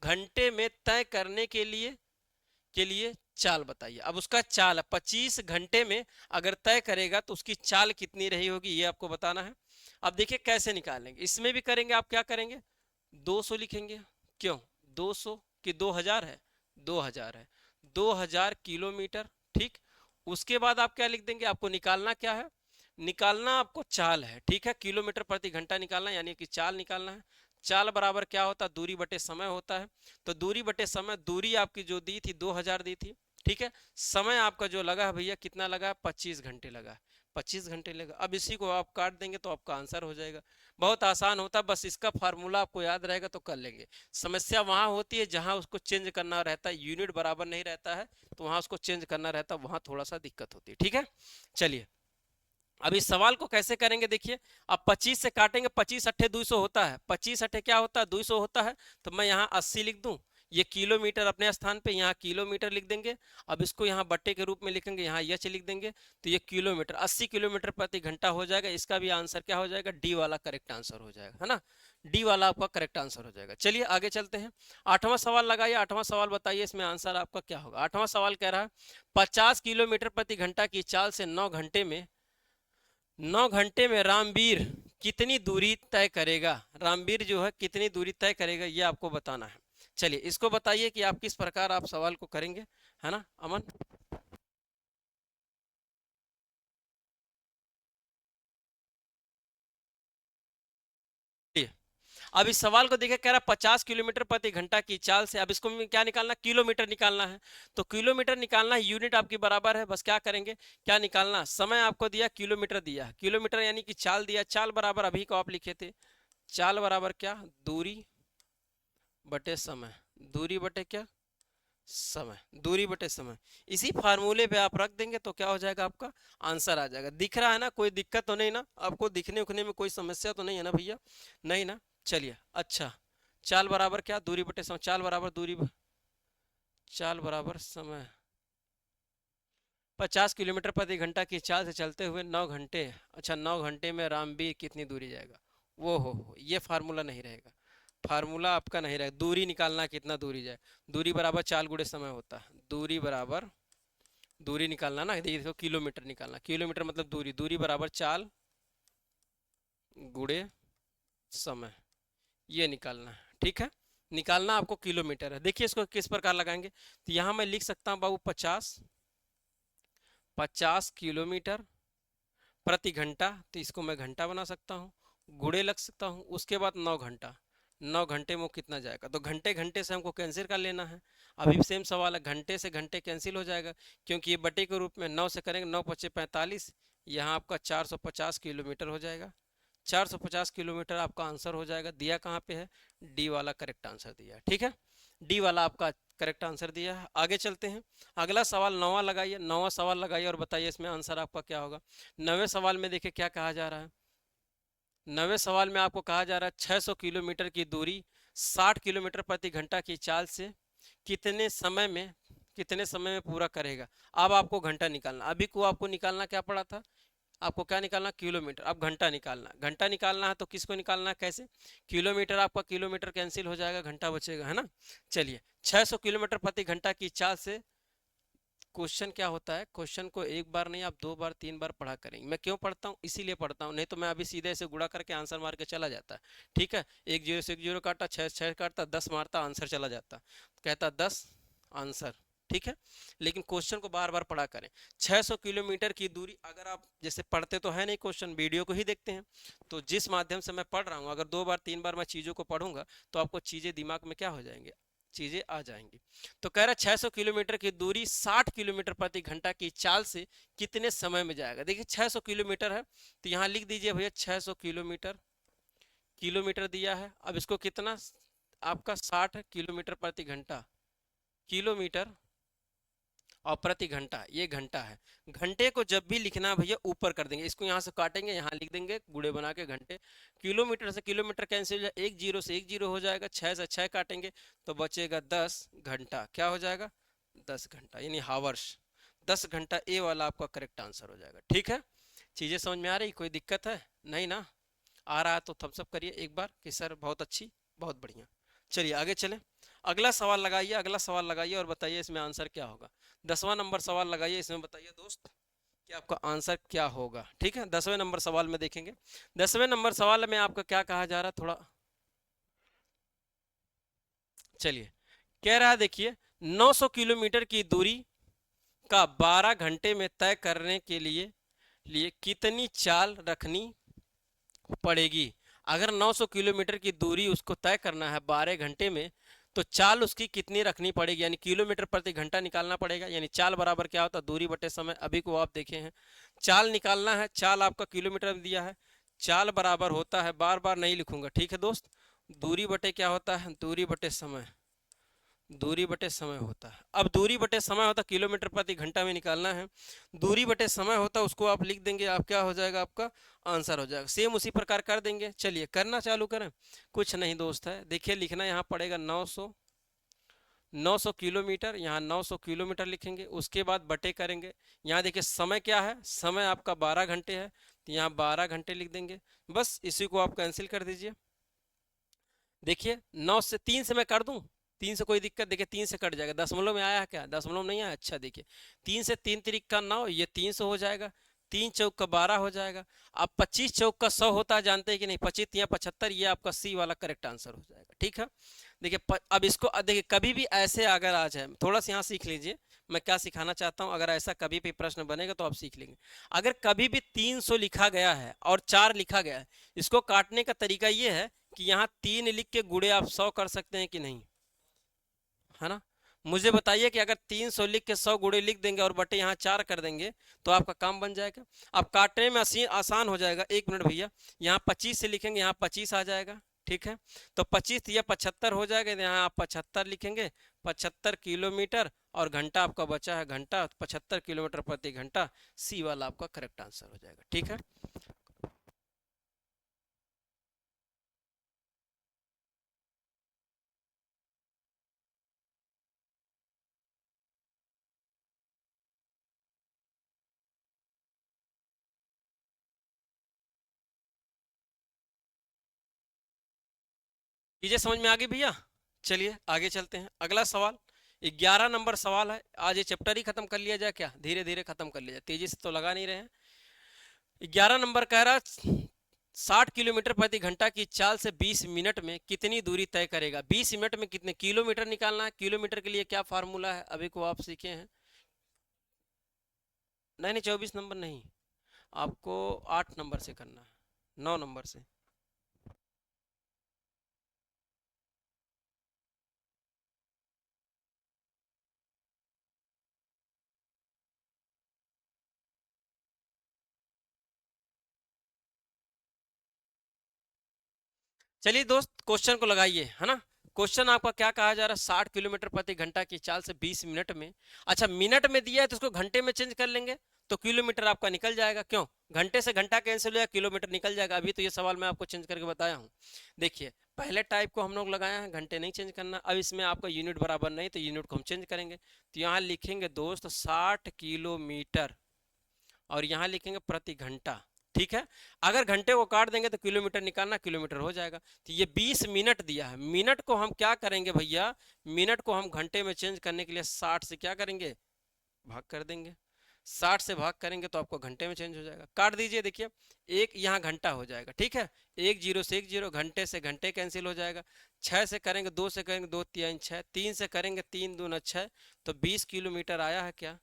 घंटे में तय करने के लिए चाल बताइए। अब उसका चाल है 25 घंटे में अगर तय करेगा तो उसकी चाल कितनी रही होगी, ये आपको बताना है। अब देखिए कैसे निकालेंगे, इसमें भी करेंगे, आप क्या करेंगे, 200 लिखेंगे, क्यों 200 कि 2000 है, 2000 है, 2000 किलोमीटर। ठीक, उसके बाद आप क्या लिख देंगे, आपको निकालना क्या है, निकालना आपको चाल है। ठीक है, किलोमीटर प्रति घंटा निकालना यानी कि चाल निकालना है। चाल बराबर क्या होता है, दूरी बटे समय होता है। तो दूरी बटे समय, दूरी आपकी जो दी थी 2000 दी थी। ठीक है, समय आपका जो लगा है भैया कितना लगा है, 25 घंटे लगा है, 25 घंटे लगा। अब इसी को आप काट देंगे तो आपका आंसर हो जाएगा। बहुत आसान होता है, बस इसका फार्मूला आपको याद रहेगा तो कर लेंगे। समस्या वहां होती है जहां उसको चेंज करना रहता है, यूनिट बराबर नहीं रहता है तो वहां उसको चेंज करना रहता है, वहां थोड़ा सा दिक्कत होती है। ठीक है, चलिए अब इस सवाल को कैसे करेंगे, देखिए अब 25 से काटेंगे, 25 अट्ठे 200 होता है, 25 अट्ठे क्या होता है 200 होता है। तो मैं यहाँ 80 लिख दूं, ये किलोमीटर अपने स्थान पे, यहाँ किलोमीटर लिख देंगे। अब इसको यहाँ बट्टे के रूप में लिखेंगे, यहाँ एच लिख देंगे। तो ये किलोमीटर 80 किलोमीटर प्रति घंटा हो जाएगा। इसका भी आंसर क्या हो जाएगा, डी वाला करेक्ट आंसर हो जाएगा, है ना, डी वाला आपका करेक्ट आंसर हो जाएगा। चलिए आगे चलते हैं, 8वां सवाल लगाइए। 8वां सवाल बताइए इसमें आंसर आपका क्या होगा। 8वां सवाल कह रहा है 50 किलोमीटर प्रति घंटा की चाल से 9 घंटे में रामवीर कितनी दूरी तय करेगा। रामवीर जो है कितनी दूरी तय करेगा ये आपको बताना है। चलिए इसको बताइए कि आप किस प्रकार आप सवाल को करेंगे, है ना अमन। अब इस सवाल को देखिए, कह रहा 50 किलोमीटर प्रति घंटा की चाल से, अब इसको क्या निकालना, किलोमीटर निकालना है। तो किलोमीटर निकालना है, यूनिट आपकी बराबर है, बस क्या करेंगे, क्या निकालना, समय आपको दिया, किलोमीटर दिया, किलोमीटर यानी कि चाल दिया, चाल बराबर अभी को आप लिखे थे, चाल बराबर क्या, दूरी बटे समय, दूरी बटे क्या, समय, दूरी बटे समय। इसी फार्मूले पे आप रख देंगे तो क्या हो जाएगा, आपका आंसर आ जाएगा। दिख रहा है ना, कोई दिक्कत तो नहीं ना आपको, दिखने उखने में कोई समस्या तो नहीं है ना भैया, नहीं ना। चलिए अच्छा, चाल बराबर क्या, दूरी बटे समय, चाल बराबर चाल बराबर समय। 50 किलोमीटर प्रति घंटा की चाल से चलते हुए 9 घंटे, अच्छा 9 घंटे में रामबीर कितनी दूरी जाएगा। वो हो ये फार्मूला नहीं रहेगा, फार्मूला आपका नहीं रहेगा। दूरी निकालना कितना दूरी जाए, दूरी बराबर चाल गुणे समय होता है, दूरी बराबर, दूरी निकालना ना, देखिए देखो किलोमीटर निकालना, किलोमीटर मतलब दूरी, दूरी बराबर चाल गुणे समय, ये निकालना है। ठीक है, निकालना आपको किलोमीटर है। देखिए इसको किस प्रकार लगाएंगे, तो यहाँ मैं लिख सकता हूँ बाबू 50 किलोमीटर प्रति घंटा, तो इसको मैं घंटा बना सकता हूँ, गुणे लग सकता हूँ, उसके बाद 9 घंटा, 9 घंटे में वो कितना जाएगा, तो घंटे घंटे से हमको कैंसिल कर लेना है। अभी सेम सवाल है, घंटे से घंटे कैंसिल हो जाएगा, क्योंकि ये बटे के रूप में 9 से करेंगे, 9 पचे 45, यहाँ आपका 450 किलोमीटर हो जाएगा। 450 किलोमीटर आपका आंसर हो जाएगा। दिया कहाँ पे है, डी वाला करेक्ट आंसर दिया है। ठीक है, डी वाला आपका करेक्ट आंसर दिया है। आगे चलते हैं, अगला सवाल 9वां लगाइए, 9वां सवाल लगाइए और बताइए इसमें आंसर आपका क्या होगा। 9वें सवाल में देखिए क्या कहा जा रहा है, 9वें सवाल में आपको कहा जा रहा है 600 किलोमीटर की दूरी 60 किलोमीटर प्रति घंटा की चाल से कितने समय में, कितने समय में पूरा करेगा। अब आपको घंटा निकालना, अभी को आपको निकालना क्या पड़ा था, आपको क्या निकालना, किलोमीटर, अब घंटा निकालना, घंटा निकालना है तो किसको निकालना है, कैसे, किलोमीटर, आपका किलोमीटर कैंसिल हो जाएगा, घंटा बचेगा, है ना। चलिए 600 किलोमीटर प्रति घंटा की चाल से, क्वेश्चन क्या होता है, क्वेश्चन को एक बार नहीं आप 2 बार 3 बार पढ़ा करेंगे। मैं क्यों पढ़ता हूँ, इसीलिए पढ़ता हूँ, नहीं तो मैं अभी सीधे से गुणा करके आंसर मार के चला जाता। ठीक है, 1 0 से 1 0 काटा, 6 6 काटता, 10 मारता, आंसर चला जाता, कहता 10 आंसर। ठीक है, लेकिन क्वेश्चन को बार बार पढ़ा करें। 600 किलोमीटर की दूरी, अगर आप जैसे पढ़ते तो है नहीं क्वेश्चन, वीडियो को ही देखते हैं, तो जिस माध्यम से मैं पढ़ रहा हूँ, अगर 2 बार 3 बार मैं चीज़ों को पढ़ूंगा तो आपको चीज़ें दिमाग में क्या हो जाएंगे, चीज़ें आ जाएंगी। तो कह रहा 600 किलोमीटर की दूरी 60 किलोमीटर प्रति घंटा की चाल से कितने समय में जाएगा। देखिए 600 किलोमीटर है तो यहाँ लिख दीजिए भैया 600 किलोमीटर, किलोमीटर दिया है। अब इसको कितना, आपका 60 किलोमीटर प्रति घंटा, किलोमीटर और प्रति घंटा, ये घंटा है। घंटे को जब भी लिखना भैया ऊपर कर देंगे, इसको यहाँ से काटेंगे, यहाँ लिख देंगे गुणे बना के घंटे, किलोमीटर से किलोमीटर कैंसिल हो जाए, 1 0 से 1 0 हो जाएगा, 6 से 6 काटेंगे तो बचेगा 10 घंटा, क्या हो जाएगा 10 घंटा यानी हावर्स, 10 घंटा, ए वाला आपका करेक्ट आंसर हो जाएगा। ठीक है, चीजें समझ में आ रही, कोई दिक्कत है नहीं ना, आ रहा है तो थम्स अप करिए एक बार कि सर बहुत अच्छी, बहुत बढ़िया। चलिए आगे चलें, अगला सवाल लगाइए, अगला सवाल लगाइए और बताइए इसमें आंसर क्या होगा। 10वां नंबर सवाल लगाइए, इसमें बताइए दोस्त कि आपका आंसर क्या होगा। ठीक है, 10वें नंबर सवाल में देखेंगे, 10वें नंबर सवाल में आपका क्या कहा जा रहा है, थोड़ा चलिए, कह रहा है देखिए 900 किलोमीटर की दूरी का 12 घंटे में तय करने के लिए कितनी चाल रखनी पड़ेगी। अगर 900 किलोमीटर की दूरी उसको तय करना है 12 घंटे में, तो चाल उसकी कितनी रखनी पड़ेगी, यानी किलोमीटर प्रति घंटा निकालना पड़ेगा। यानी चाल बराबर क्या होता है, दूरी बटे समय। अभी को आप देखे हैं, चाल निकालना है, चाल आपका किलोमीटर में दिया है, चाल बराबर होता है, बार बार नहीं लिखूंगा, ठीक है दोस्त, दूरी बटे क्या होता है, दूरी बटे समय, दूरी बटे समय होता है। अब दूरी बटे समय होता है, किलोमीटर प्रति घंटा में निकालना है, दूरी बटे समय होता है, उसको आप लिख देंगे, आप क्या हो जाएगा, आपका आंसर हो जाएगा। सेम उसी प्रकार कर देंगे। चलिए करना चालू करें। कुछ नहीं दोस्त है, देखिए लिखना यहाँ पड़ेगा 900 किलोमीटर, यहाँ 900 किलोमीटर लिखेंगे, उसके बाद बटे करेंगे। यहाँ देखिए समय क्या है, समय आपका 12 घंटे है, तो यहाँ 12 घंटे लिख देंगे। बस इसी को आप कैंसिल कर दीजिए। देखिए 3 से मैं कर दूं, 3 से कोई दिक्कत, देखिए 3 से कट जाएगा। दशमलव में आया है क्या, दशमलव नहीं आया, अच्छा देखिए 3 से 3 तिरिक का 9, ये 300 हो जाएगा, 3 चौक का 12 हो जाएगा। अब 25 चौक का 100 होता है, जानते हैं कि नहीं, 25 या 75, ये आपका सी वाला करेक्ट आंसर हो जाएगा। ठीक है, देखिए अब इसको देखिए, कभी भी ऐसे अगर आ जाए, थोड़ा सा यहाँ सीख लीजिए मैं क्या सिखाना चाहता हूँ। अगर ऐसा कभी भी प्रश्न बनेगा तो आप सीख लेंगे। अगर कभी भी 300 लिखा गया है और 4 लिखा गया है, इसको काटने का तरीका ये है कि यहाँ 3 लिख के गुणे आप 100 कर सकते हैं कि नहीं, है ना। मुझे बताइए कि अगर 300 लिख के 100 गुणे लिख देंगे और बटे यहाँ 4 कर देंगे तो आपका काम बन जाएगा। अब काटने में आसान हो जाएगा। 1 मिनट भैया, यहाँ 25 से लिखेंगे, यहाँ 25 आ जाएगा, ठीक है। तो 25 या 75 हो जाएगा, तो यहाँ आप 75 लिखेंगे, 75 किलोमीटर, और घंटा आपका बचा है घंटा, 75 किलोमीटर प्रति घंटा, सी वाला आपका करेक्ट आंसर हो जाएगा। ठीक है, चीजें समझ में आ गई भैया। चलिए आगे चलते हैं, अगला सवाल 11 नंबर सवाल है। आज ये चैप्टर ही खत्म कर लिया जाए क्या, धीरे धीरे खत्म कर लिया जाए, तेजी से तो लगा नहीं रहे हैं। 11 नंबर कह रहा 60 किलोमीटर प्रति घंटा की चाल से 20 मिनट में कितनी दूरी तय करेगा। 20 मिनट में कितने किलोमीटर निकालना है। किलोमीटर के लिए क्या फार्मूला है, अभी को आप सीखे हैं। नहीं नहीं, 24 नंबर नहीं, आपको 8 नंबर से करना है, 9 नंबर से। चलिए दोस्त, क्वेश्चन को लगाइए, है ना। क्वेश्चन आपका क्या कहा जा रहा है, 60 किलोमीटर प्रति घंटा की चाल से 20 मिनट में। अच्छा, मिनट में दिया है तो उसको घंटे में चेंज कर लेंगे, तो किलोमीटर आपका निकल जाएगा। क्यों, घंटे से घंटा कैंसिल हो जाएगा, किलोमीटर निकल जाएगा। अभी तो ये सवाल मैं आपको चेंज करके बताया हूँ। देखिए पहले टाइप को हम लोग लगाए हैं, घंटे नहीं चेंज करना। अब इसमें आपका यूनिट बराबर नहीं, तो यूनिट को हम चेंज करेंगे। तो यहाँ लिखेंगे दोस्त 60 किलोमीटर, और यहाँ लिखेंगे प्रति घंटा, ठीक है। अगर घंटे को काट देंगे तो किलोमीटर निकालना, किलोमीटर हो जाएगा। तो ये 20 मिनट दिया है, मिनट को हम क्या करेंगे भैया, मिनट को हम घंटे में चेंज करने के लिए 60 से क्या करेंगे, भाग कर देंगे। 60 से भाग करेंगे तो आपको घंटे में चेंज हो जाएगा। काट दीजिए, देखिए एक यहाँ घंटा हो जाएगा, ठीक है, एक जीरो से एक जीरो, घंटे से घंटे कैंसिल हो जाएगा। 6 से करेंगे, 2 से करेंगे, 2 3 6, 3 से करेंगे, 3 दूना 6, तो 20 किलोमीटर आया है क्या,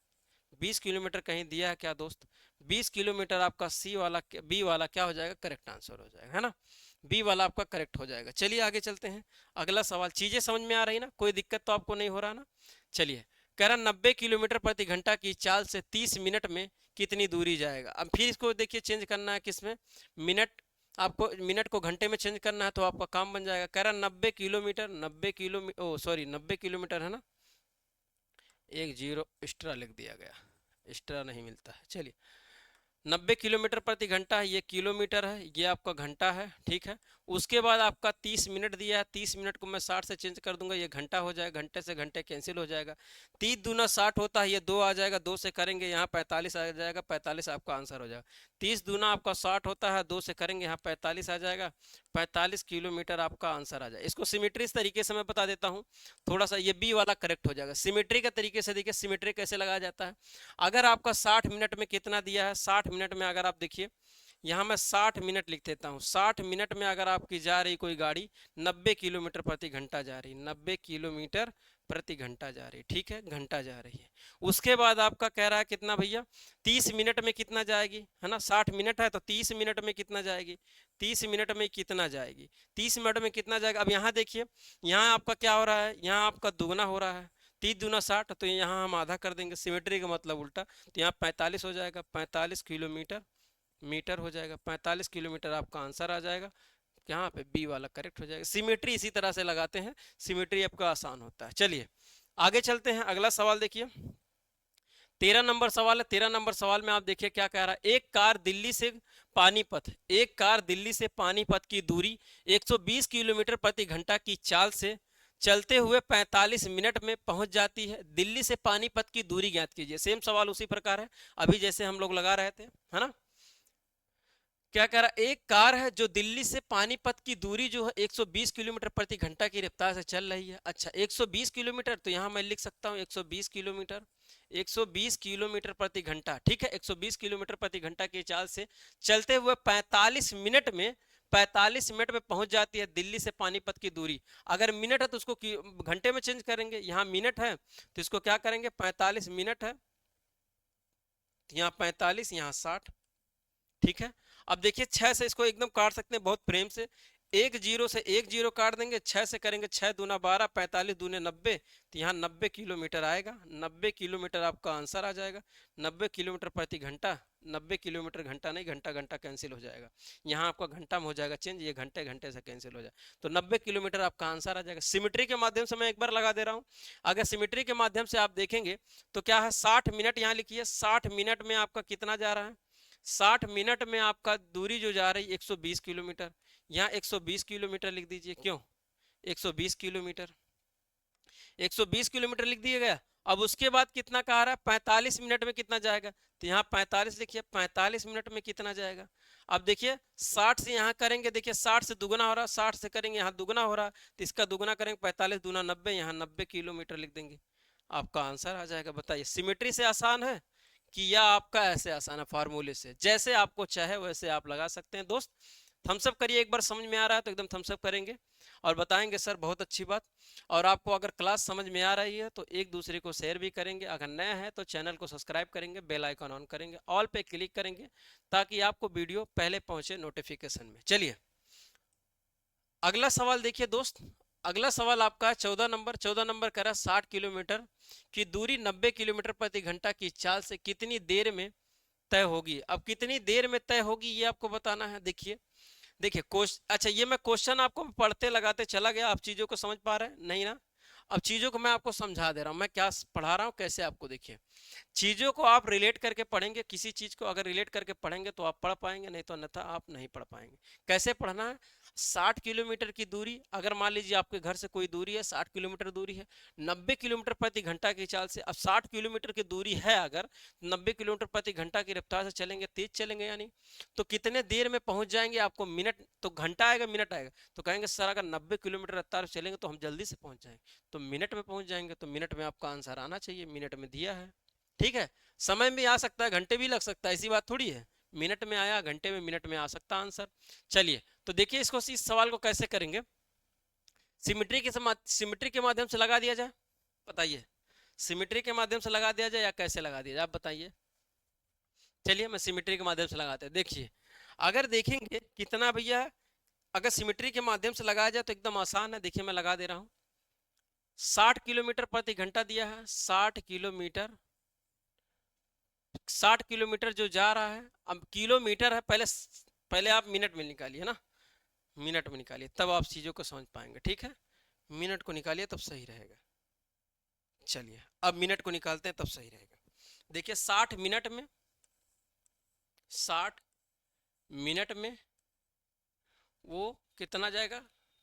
20 किलोमीटर कहीं दिया है क्या दोस्त, 20 किलोमीटर आपका सी वाला, बी वाला क्या हो जाएगा, करेक्ट आंसर हो जाएगा, है ना। बी वाला आपका करेक्ट हो जाएगा। चलिए आगे चलते हैं, अगला सवाल। चीजें समझ में आ रही ना, कोई दिक्कत तो आपको नहीं हो रहा ना। चलिए, कह रहा 90 किलोमीटर प्रति घंटा की चाल से 30 मिनट में कितनी दूरी जाएगा। अब फिर इसको देखिए चेंज करना है किसमें, मिनट, आपको मिनट को घंटे में चेंज करना है, तो आपका काम बन जाएगा। कह रहा 90 किलोमीटर, 90 किलोमीटर, ओ सॉरी 90 किलोमीटर है ना, एक जीरो एक्स्ट्रा लिख दिया गया, एक्स्ट्रा नहीं मिलता है। चलिए 90 किलोमीटर प्रति घंटा है, ये किलोमीटर है, ये आपका घंटा है, ठीक है। उसके बाद आपका 30 मिनट दिया है, 30 मिनट को मैं 60 से चेंज कर दूंगा, ये घंटा हो जाएगा, घंटे से घंटे कैंसिल हो जाएगा। 30 दूना 60 होता है, ये 2 आ जाएगा, 2 से करेंगे यहाँ 45 आ जाएगा, 45 आपका आंसर हो जाएगा। 30 दूना आपका 60 होता है, 2 से करेंगे यहाँ 45 आ जाएगा, 45 किलोमीटर आपका आंसर आ जाएगा। इसको सिमेट्री इस तरीके से मैं बता देता हूँ, थोड़ा सा ये बी वाला करेक्ट हो जाएगा। सिमेट्री के तरीके से देखिए, सिमेट्री कैसे लगाया जाता है। अगर आपका 60 मिनट में कितना दिया है, 60 मिनट में अगर आप देखिए, यहाँ मैं 60 मिनट लिख देता हूँ। 60 मिनट में अगर आपकी जा रही कोई गाड़ी 90 किलोमीटर प्रति घंटा जा रही, 90 किलोमीटर प्रति घंटा जा रही है, ठीक है, घंटा जा रही है। उसके बाद आपका कह रहा है कितना भैया, 30 मिनट में कितना जाएगी, है ना, 60 मिनट है तो 30 मिनट में कितना जाएगी, 30 मिनट में कितना जाएगी, 30 मिनट में कितना जाएगा। अब यहाँ देखिए, यहाँ आपका क्या हो रहा है, यहाँ आपका दुगना हो रहा है, 30 दूना 60, तो यहाँ हम आधा कर देंगे, सिमेट्री का मतलब उल्टा, तो यहाँ 45 हो जाएगा, 45 किलोमीटर मीटर हो जाएगा, 45 किलोमीटर आपका आंसर आ जाएगा। यहाँ पे बी वाला करेक्ट हो जाएगा। सिमेट्री इसी तरह से लगाते हैं, सिमेट्री आपका आसान होता है। चलिए आगे चलते हैं, अगला सवाल देखिए, 13 नंबर सवाल है। 13 नंबर सवाल में आप देखिए क्या कह रहा है, एक कार दिल्ली से पानीपत, एक कार दिल्ली से पानीपत की दूरी 120 किलोमीटर प्रति घंटा की चाल से चलते हुए 45 मिनट में पहुंच जाती है। दिल्ली से पानीपत की दूरी ज्ञात कीजिए। सेम सवाल उसी प्रकार है अभी जैसे हम लोग लगा रहे थे, है ना। क्या कह रहा है, एक कार है जो दिल्ली से पानीपत की दूरी जो है 120 किलोमीटर प्रति घंटा की रफ्तार से चल रही है। अच्छा 120 किलोमीटर, तो यहाँ मैं लिख सकता हूँ 120 किलोमीटर, 120 किलोमीटर प्रति घंटा, ठीक है, 120 किलोमीटर प्रति घंटा की चाल से चलते हुए 45 मिनट में, 45 मिनट में पहुंच जाती है दिल्ली से पानीपत की दूरी। अगर मिनट है तो उसको घंटे में चेंज करेंगे, यहाँ मिनट है तो इसको क्या करेंगे, 45 मिनट है, यहाँ 45, यहाँ 60, ठीक है। अब देखिए 6 से इसको एकदम काट सकते हैं बहुत प्रेम से, एक जीरो से एक जीरो काट देंगे, 6 से करेंगे 6 दूना 12, 45 दूने 90, तो यहाँ 90 किलोमीटर आएगा, 90 किलोमीटर आपका आंसर आ जाएगा। 90 किलोमीटर प्रति घंटा, 90 किलोमीटर घंटा नहीं, घंटा घंटा कैंसिल हो जाएगा, यहाँ आपका घंटा में हो जाएगा चेंज, ये घंटे घंटे से कैंसिल हो जाएगा, तो 90 किलोमीटर आपका आंसर आ जाएगा। सिमेट्री के माध्यम से मैं एक बार लगा दे रहा हूँ, अगर सिमेट्री के माध्यम से आप देखेंगे तो क्या है, 60 मिनट यहाँ लिखिए, 60 मिनट में आपका कितना जा रहा है, 60 मिनट में आपका दूरी जो जा रही है 120 किलोमीटर, यहाँ 120 किलोमीटर लिख दीजिए, क्यों 120 किलोमीटर, 120 किलोमीटर लिख दिया गया। अब उसके बाद कितना कहा रहा है, 45 मिनट में कितना जाएगा, तो यहाँ 45 लिखिए, 45 मिनट में कितना जाएगा। अब देखिए 60 से यहाँ करेंगे, देखिए 60 से दुगना हो रहा है, 60 से करेंगे यहाँ दुगना हो रहा है, तो इसका दुगना करेंगे, 45 दूना 90, यहाँ 90 किलोमीटर लिख देंगे, आपका आंसर आ जाएगा। बताइए सिमेट्री से आसान है कि या आपका ऐसे आसान है फार्मूले से, जैसे आपको चाहे वैसे आप लगा सकते हैं। दोस्त थम्सअप करिए, एक बार समझ में आ रहा है तो एकदम थम्सअप करेंगे और बताएंगे सर बहुत अच्छी बात। और आपको अगर क्लास समझ में आ रही है तो एक दूसरे को शेयर भी करेंगे, अगर नया है तो चैनल को सब्सक्राइब करेंगे, बेल आइकन ऑन करेंगे, ऑल पे क्लिक करेंगे ताकि आपको वीडियो पहले पहुंचे नोटिफिकेशन में। चलिए अगला सवाल देखिए दोस्त, अगला सवाल आपका 14 नंबर, 14 नंबर कह रहा 60 किलोमीटर की दूरी 90 किलोमीटर प्रति घंटा की चाल से कितनी देर में तय होगी। अब कितनी देर में तय होगी ये आपको बताना है। देखिए देखिए अच्छा ये मैं क्वेश्चन आपको पढ़ते लगाते चला गया, आप चीजों को समझ पा रहे हैं नहीं ना। अब चीजों को मैं आपको समझा दे रहा हूं, मैं क्या पढ़ा रहा हूं कैसे आपको। देखिए चीजों को आप रिलेट करके पढ़ेंगे, किसी चीज को अगर रिलेट करके पढ़ेंगे तो आप पढ़ पाएंगे, नहीं तो अन्यथा आप नहीं पढ़ पाएंगे। कैसे पढ़ना है, 60 किलोमीटर की दूरी, अगर मान लीजिए आपके घर से कोई दूरी है 60 किलोमीटर दूरी है, 90 किलोमीटर प्रति घंटा की चाल से, अब 60 किलोमीटर की दूरी है अगर 90 किलोमीटर प्रति घंटा की रफ्तार से चलेंगे, तेज चलेंगे यानी, तो कितने देर में पहुंच जाएंगे। आपको मिनट तो घंटा आएगा मिनट आएगा, तो कहेंगे सर अगर 90 किलोमीटर रफ्तार से चलेंगे तो हम जल्दी से पहुंच जाएंगे, तो मिनट में पहुंच जाएंगे, तो मिनट में आपका आंसर आना चाहिए, मिनट में दिया है, ठीक है। समय भी आ सकता है, घंटे भी लग सकता है, ऐसी बात थोड़ी है, मिनट में आया घंटे में मिनट में आ सकता आंसर। चलिए तो देखिए इसको, इस सवाल को कैसे करेंगे, सिमेट्री के माध्यम से लगा दिया जाए। बताइए सिमेट्री के माध्यम से लगा दिया जाए या कैसे लगा दिया जाए, आप बताइए। चलिए मैं सिमेट्री के माध्यम से लगाते हैं। देखिए अगर देखेंगे कितना भैया, अगर सिमेट्री के माध्यम से लगाया जाए तो एकदम आसान है। देखिए मैं लगा दे रहा हूं, 60 किलोमीटर प्रति घंटा दिया है, 60 किलोमीटर, 60 किलोमीटर जो जा रहा है, अब किलोमीटर है, पहले पहले आप मिनट में निकालिए ना, मिनट में निकालिए तब आप चीजों को समझ पाएंगे, ठीक है। मिनट को निकालिए तब सही रहेगा। चलिए अब मिनट को निकालते हैं तब सही रहेगा। देखिए 60 मिनट में, 60 मिनट में वो कितना जाएगा,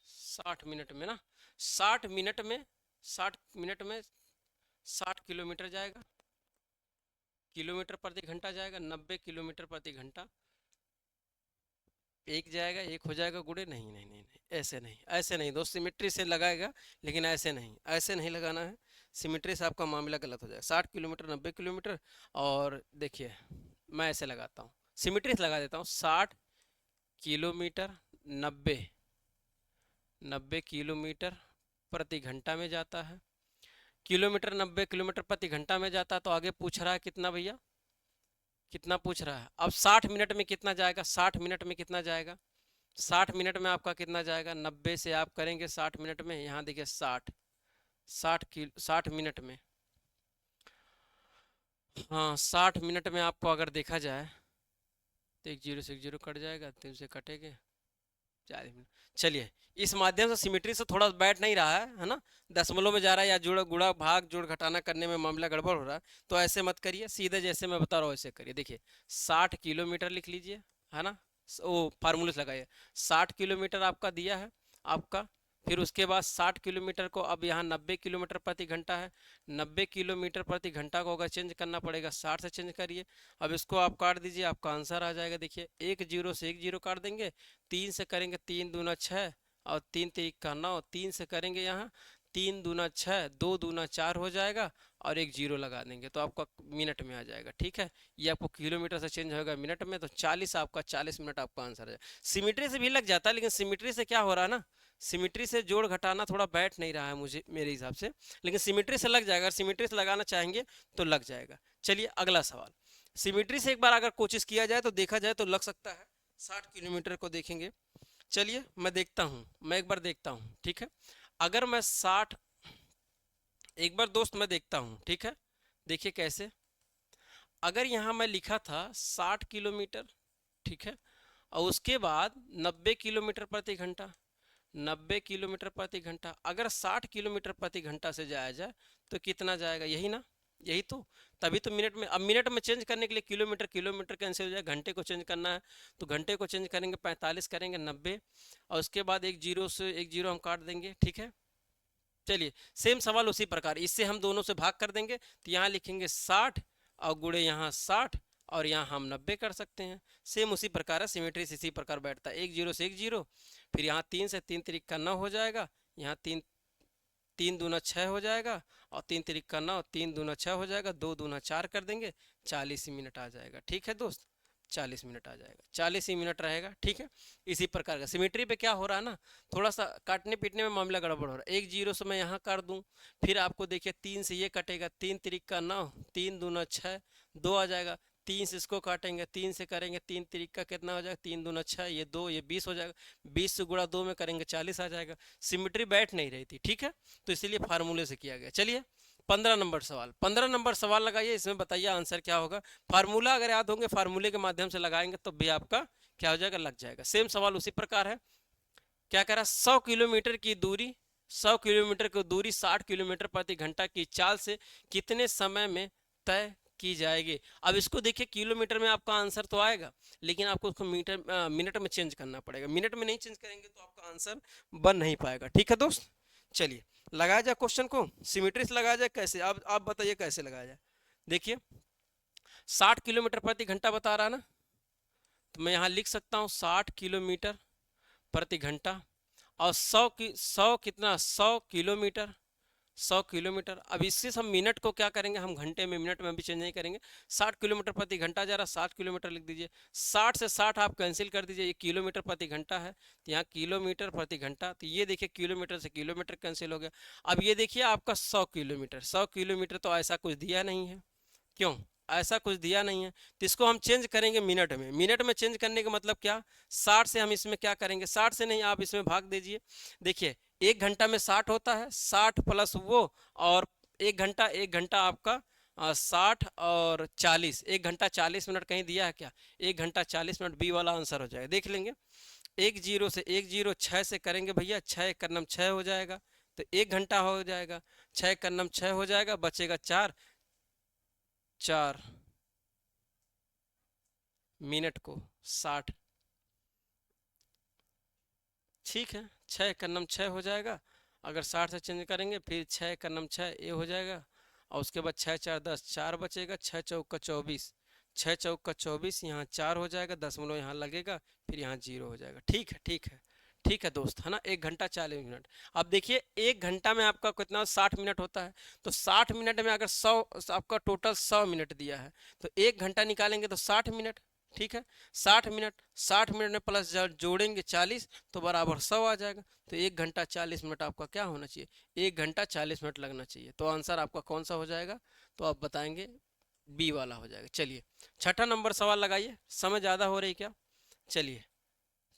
60 मिनट में ना, 60 मिनट में, 60 मिनट में 60 किलोमीटर जाएगा, किलोमीटर प्रति घंटा जाएगा, 90 किलोमीटर प्रति घंटा, एक जाएगा एक हो जाएगा गुड़े, नहीं नहीं नहीं नहीं ऐसे नहीं, ऐसे नहीं दोस्त, सिमेट्री से लगाएगा लेकिन ऐसे नहीं, ऐसे नहीं लगाना है, सिमेट्री से आपका मामला गलत हो जाएगा। 60 किलोमीटर 90 किलोमीटर, और देखिए मैं ऐसे लगाता हूँ, सिमेट्री से लगा देता हूँ, 60 किलोमीटर 90 किलोमीटर प्रति घंटा में जाता है, किलोमीटर 90 किलोमीटर प्रति घंटा में जाता है, तो आगे पूछ रहा है कितना भैया, कितना पूछ रहा है। अब 60 मिनट में कितना जाएगा, 60 मिनट में कितना जाएगा, 60 मिनट में आपका कितना जाएगा, 90 से आप करेंगे 60 मिनट में, यहाँ देखिए 60 मिनट में, हाँ 60 मिनट में आपको अगर देखा जाए तो एक जीरो से एक जीरो कट जाएगा, 3 से कटेंगे 40 मिनट। चलिए, इस माध्यम से सिमेट्री से थोड़ा बैठ नहीं रहा है ना, दशमलव में जा रहा है या जोड़ गुणा भाग जोड़ घटाना करने में मामला गड़बड़ हो रहा है, तो ऐसे मत करिए, सीधे जैसे मैं बता रहा हूँ ऐसे करिए। देखिए 60 किलोमीटर लिख लीजिए, है ना, वो फार्मूले से लगाइए। 60 किलोमीटर आपका दिया है आपका, फिर उसके बाद 60 किलोमीटर को अब यहाँ 90 किलोमीटर प्रति घंटा है, 90 किलोमीटर प्रति घंटा को अगर चेंज करना पड़ेगा 60 से चेंज करिए। अब इसको आप काट दीजिए, आपका आंसर आ जाएगा। देखिए एक जीरो से एक जीरो काट देंगे, 3 से करेंगे 3 दूना 6 और 3 3 का 9, 3 से करेंगे यहाँ 3 दूना 6, 2 दूना 4 हो जाएगा और एक जीरो लगा देंगे तो आपका मिनट में आ जाएगा। ठीक है, ये आपको किलोमीटर से चेंज होगा मिनट में, तो 40 आपका 40 मिनट आपका आंसर है। सिमिट्री से भी लग जाता है, लेकिन सिमिट्री से क्या हो रहा है ना, सिमिट्री से जोड़ घटाना थोड़ा बैठ नहीं रहा है मुझे, मेरे हिसाब से, लेकिन सिमिट्री से लग जाएगा। अगर सिमिट्री से लगाना चाहेंगे तो लग जाएगा। चलिए अगला सवाल, सिमिट्री से एक बार अगर कोशिश किया जाए तो देखा जाए तो लग सकता है। 60 किलोमीटर को देखेंगे, चलिए मैं देखता हूँ, मैं एक बार देखता हूँ। ठीक है, अगर मैं 60, एक बार दोस्त मैं देखता हूँ, ठीक है, देखिए कैसे, अगर यहाँ मैं लिखा था 60 किलोमीटर, ठीक है, और उसके बाद 90 किलोमीटर प्रति घंटा, 90 किलोमीटर प्रति घंटा, अगर 60 किलोमीटर प्रति घंटा से जाया जाए तो कितना जाएगा, यही ना, यही तो, तभी तो मिनट में। अब मिनट में चेंज करने के लिए किलोमीटर किलोमीटर कैंसिल हो जाए, घंटे को चेंज करना है तो घंटे को चेंज करेंगे, 45 करेंगे 90, और उसके बाद एक जीरो से एक जीरो हम काट देंगे। ठीक है, चलिए सेम सवाल उसी प्रकार, इससे हम दोनों से भाग कर देंगे, तो यहाँ लिखेंगे 60 और गुणे यहाँ 60 और यहाँ हम 90 कर सकते हैं। सेम उसी प्रकार है, सिमेट्री से इसी प्रकार बैठता है, एक जीरो से एक जीरो, फिर यहाँ 3 से 3 तिरिक का 9 हो जाएगा, यहाँ 3 3 दूना 6 हो जाएगा और 3 तिरिक का 9, 3 दूना 6 हो जाएगा, 2 दूना 4 कर देंगे, 40 मिनट आ जाएगा। ठीक है दोस्त, 40 मिनट आ जाएगा, 40 ही मिनट रहेगा। ठीक है, इसी प्रकार का सिमेट्री पे क्या हो रहा है ना, थोड़ा सा काटने पीटने में मामला गड़बड़ हो रहा है। एक जीरो से मैं यहाँ कर दूँ, फिर आपको देखिए 3 से ये कटेगा, 3 तिरिक का 9, 3 दूना 6, 2 आ जाएगा, 3 से इसको काटेंगे, 3 से करेंगे, 3 तिरिक का कितना हो जाएगा, 3 दूना 6, ये 2, ये 20 हो जाएगा, 20 से गुणा 2 में करेंगे 40 आ जाएगा। सिमेट्री बैठ नहीं रही थी। ठीक है, तो इसीलिए फार्मूले से किया गया। चलिए 15 नंबर सवाल, 15 नंबर सवाल लगाइए, इसमें बताइए आंसर क्या होगा। फार्मूला अगर याद होंगे, फार्मूले के माध्यम से लगाएंगे तो भी आपका क्या हो जाएगा, लग जाएगा। सेम सवाल उसी प्रकार है, क्या कह रहा है, 100 किलोमीटर की दूरी, 100 किलोमीटर की दूरी 60 किलोमीटर प्रति घंटा की चाल से कितने समय में तय की जाएगी। अब इसको देखिए, किलोमीटर में आपका आंसर तो आएगा, लेकिन आपको उसको मीटर मिनट में चेंज करना पड़ेगा। मिनट में नहीं चेंज करेंगे तो आपका आंसर बन नहीं पाएगा। ठीक है दोस्त, चलिए लगाया जाए क्वेश्चन को, सिमेट्री से लगाया जाए कैसे, अब आप बताइए कैसे लगाया जाए। देखिए 60 किलोमीटर प्रति घंटा बता रहा है ना, तो मैं यहाँ लिख सकता हूँ 60 किलोमीटर प्रति घंटा, और 100 की 100 कितना, 100 किलोमीटर, 100 किलोमीटर। अब इससे हम मिनट को क्या करेंगे, हम घंटे में मिनट में भी चेंज नहीं करेंगे। 60 किलोमीटर प्रति घंटा जा रहा, 60 किलोमीटर लिख दीजिए, 60 से 60 आप कैंसिल कर दीजिए, ये किलोमीटर प्रति घंटा है तो यहाँ किलोमीटर प्रति घंटा, तो ये देखिए किलोमीटर से किलोमीटर कैंसिल हो गया। अब ये देखिए आपका 100 किलोमीटर, 100 किलोमीटर तो ऐसा कुछ दिया नहीं है, क्यों, ऐसा कुछ दिया नहीं है, तो इसको हम चेंज करेंगे मिनट में। मिनट में चेंज करने का मतलब क्या, 60 से हम इसमें क्या करेंगे, 60 से नहीं, आप इसमें भाग दीजिए। देखिए 1 घंटा में 60 होता है, 60 प्लस वो, और 1 घंटा आपका 60 और 40, 1 घंटा 40 मिनट कहीं दिया है क्या, 1 घंटा 40 मिनट, बी वाला आंसर हो जाएगा। देख लेंगे, एक जीरो से एक जीरो, 6 से करेंगे भैया, 6 करनम 6 हो जाएगा, तो 1 घंटा हो जाएगा, 6 करनम 6 हो जाएगा, बचेगा 4, 4 मिनट को 60। ठीक है, 6 करनम 6 हो जाएगा, अगर 60 से चेंज करेंगे फिर 6 करनम 6 ये हो जाएगा, और उसके बाद 6 4 10, 4 बचेगा, 6 चौक का 24, 6 चौक का 24, यहाँ 4 हो जाएगा, दशमलव यहाँ लगेगा, फिर यहाँ 0 हो जाएगा। ठीक है, ठीक है, ठीक है दोस्त, है ना, 1 घंटा 40 मिनट। अब देखिए 1 घंटा में आपका कितना 60 मिनट होता है, तो 60 मिनट में अगर 100 आपका टोटल 100 मिनट दिया है, तो 1 घंटा निकालेंगे तो 60 मिनट। ठीक है। 60 मिनट, 60 मिनट में प्लस जोड़ेंगे 40 तो बराबर 100 आ जाएगा। तो 1 घंटा 40 मिनट आपका क्या होना चाहिए, 1 घंटा 40 मिनट लगना चाहिए। तो आंसर आपका कौन सा हो जाएगा, तो आप बताएंगे बी वाला हो जाएगा। चलिए छठा नंबर सवाल लगाइए, समय ज़्यादा हो रही क्या। चलिए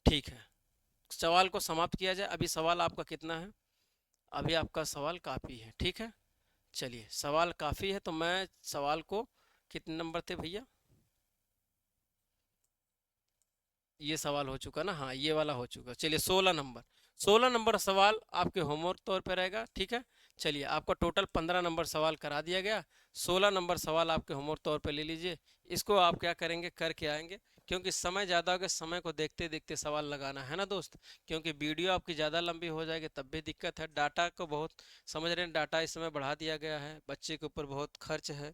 ठीक है, सवाल को समाप्त किया जाए। अभी सवाल आपका कितना है, अभी आपका सवाल काफ़ी है, ठीक है। चलिए सवाल काफ़ी है तो मैं सवाल को, कितने नंबर थे भैया, ये सवाल हो चुका ना, हाँ ये वाला हो चुका। चलिए 16 नंबर, 16 नंबर सवाल आपके होमवर्क तौर पे रहेगा, ठीक है। चलिए आपका टोटल 15 नंबर सवाल करा दिया गया, 16 नंबर सवाल आपके होमवर्क तौर पे ले लीजिए। इसको आप क्या करेंगे, करके आएंगे, क्योंकि समय ज़्यादा हो गया, समय को देखते देखते सवाल लगाना है ना दोस्त। क्योंकि वीडियो आपकी ज़्यादा लंबी हो जाएगी तब भी दिक्कत है। डाटा को बहुत समझ रहे हैं, डाटा इस समय बढ़ा दिया गया है, बच्चे के ऊपर बहुत खर्च है।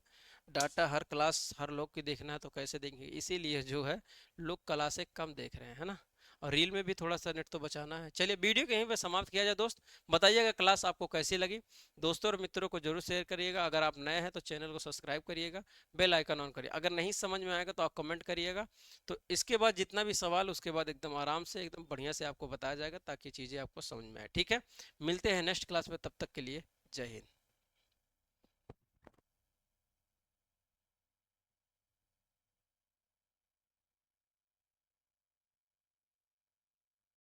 डाटा हर क्लास हर लोग की देखना है तो कैसे देंगे, इसीलिए जो है लोग क्लासें कम देख रहे हैं, है ना। और रील में भी थोड़ा सा नेट तो बचाना है। चलिए वीडियो को यहीं पे समाप्त किया जाए दोस्त। बताइएगा क्लास आपको कैसी लगी, दोस्तों और मित्रों को जरूर शेयर करिएगा। अगर आप नए हैं तो चैनल को सब्सक्राइब करिएगा, बेल आइकन ऑन करिए। अगर नहीं समझ में आएगा तो आप कमेंट करिएगा। तो इसके बाद जितना भी सवाल उसके बाद एकदम आराम से एकदम बढ़िया से आपको बताया जाएगा, ताकि चीज़ें आपको समझ में आए, ठीक है। मिलते हैं नेक्स्ट क्लास में, तब तक के लिए जय हिंद।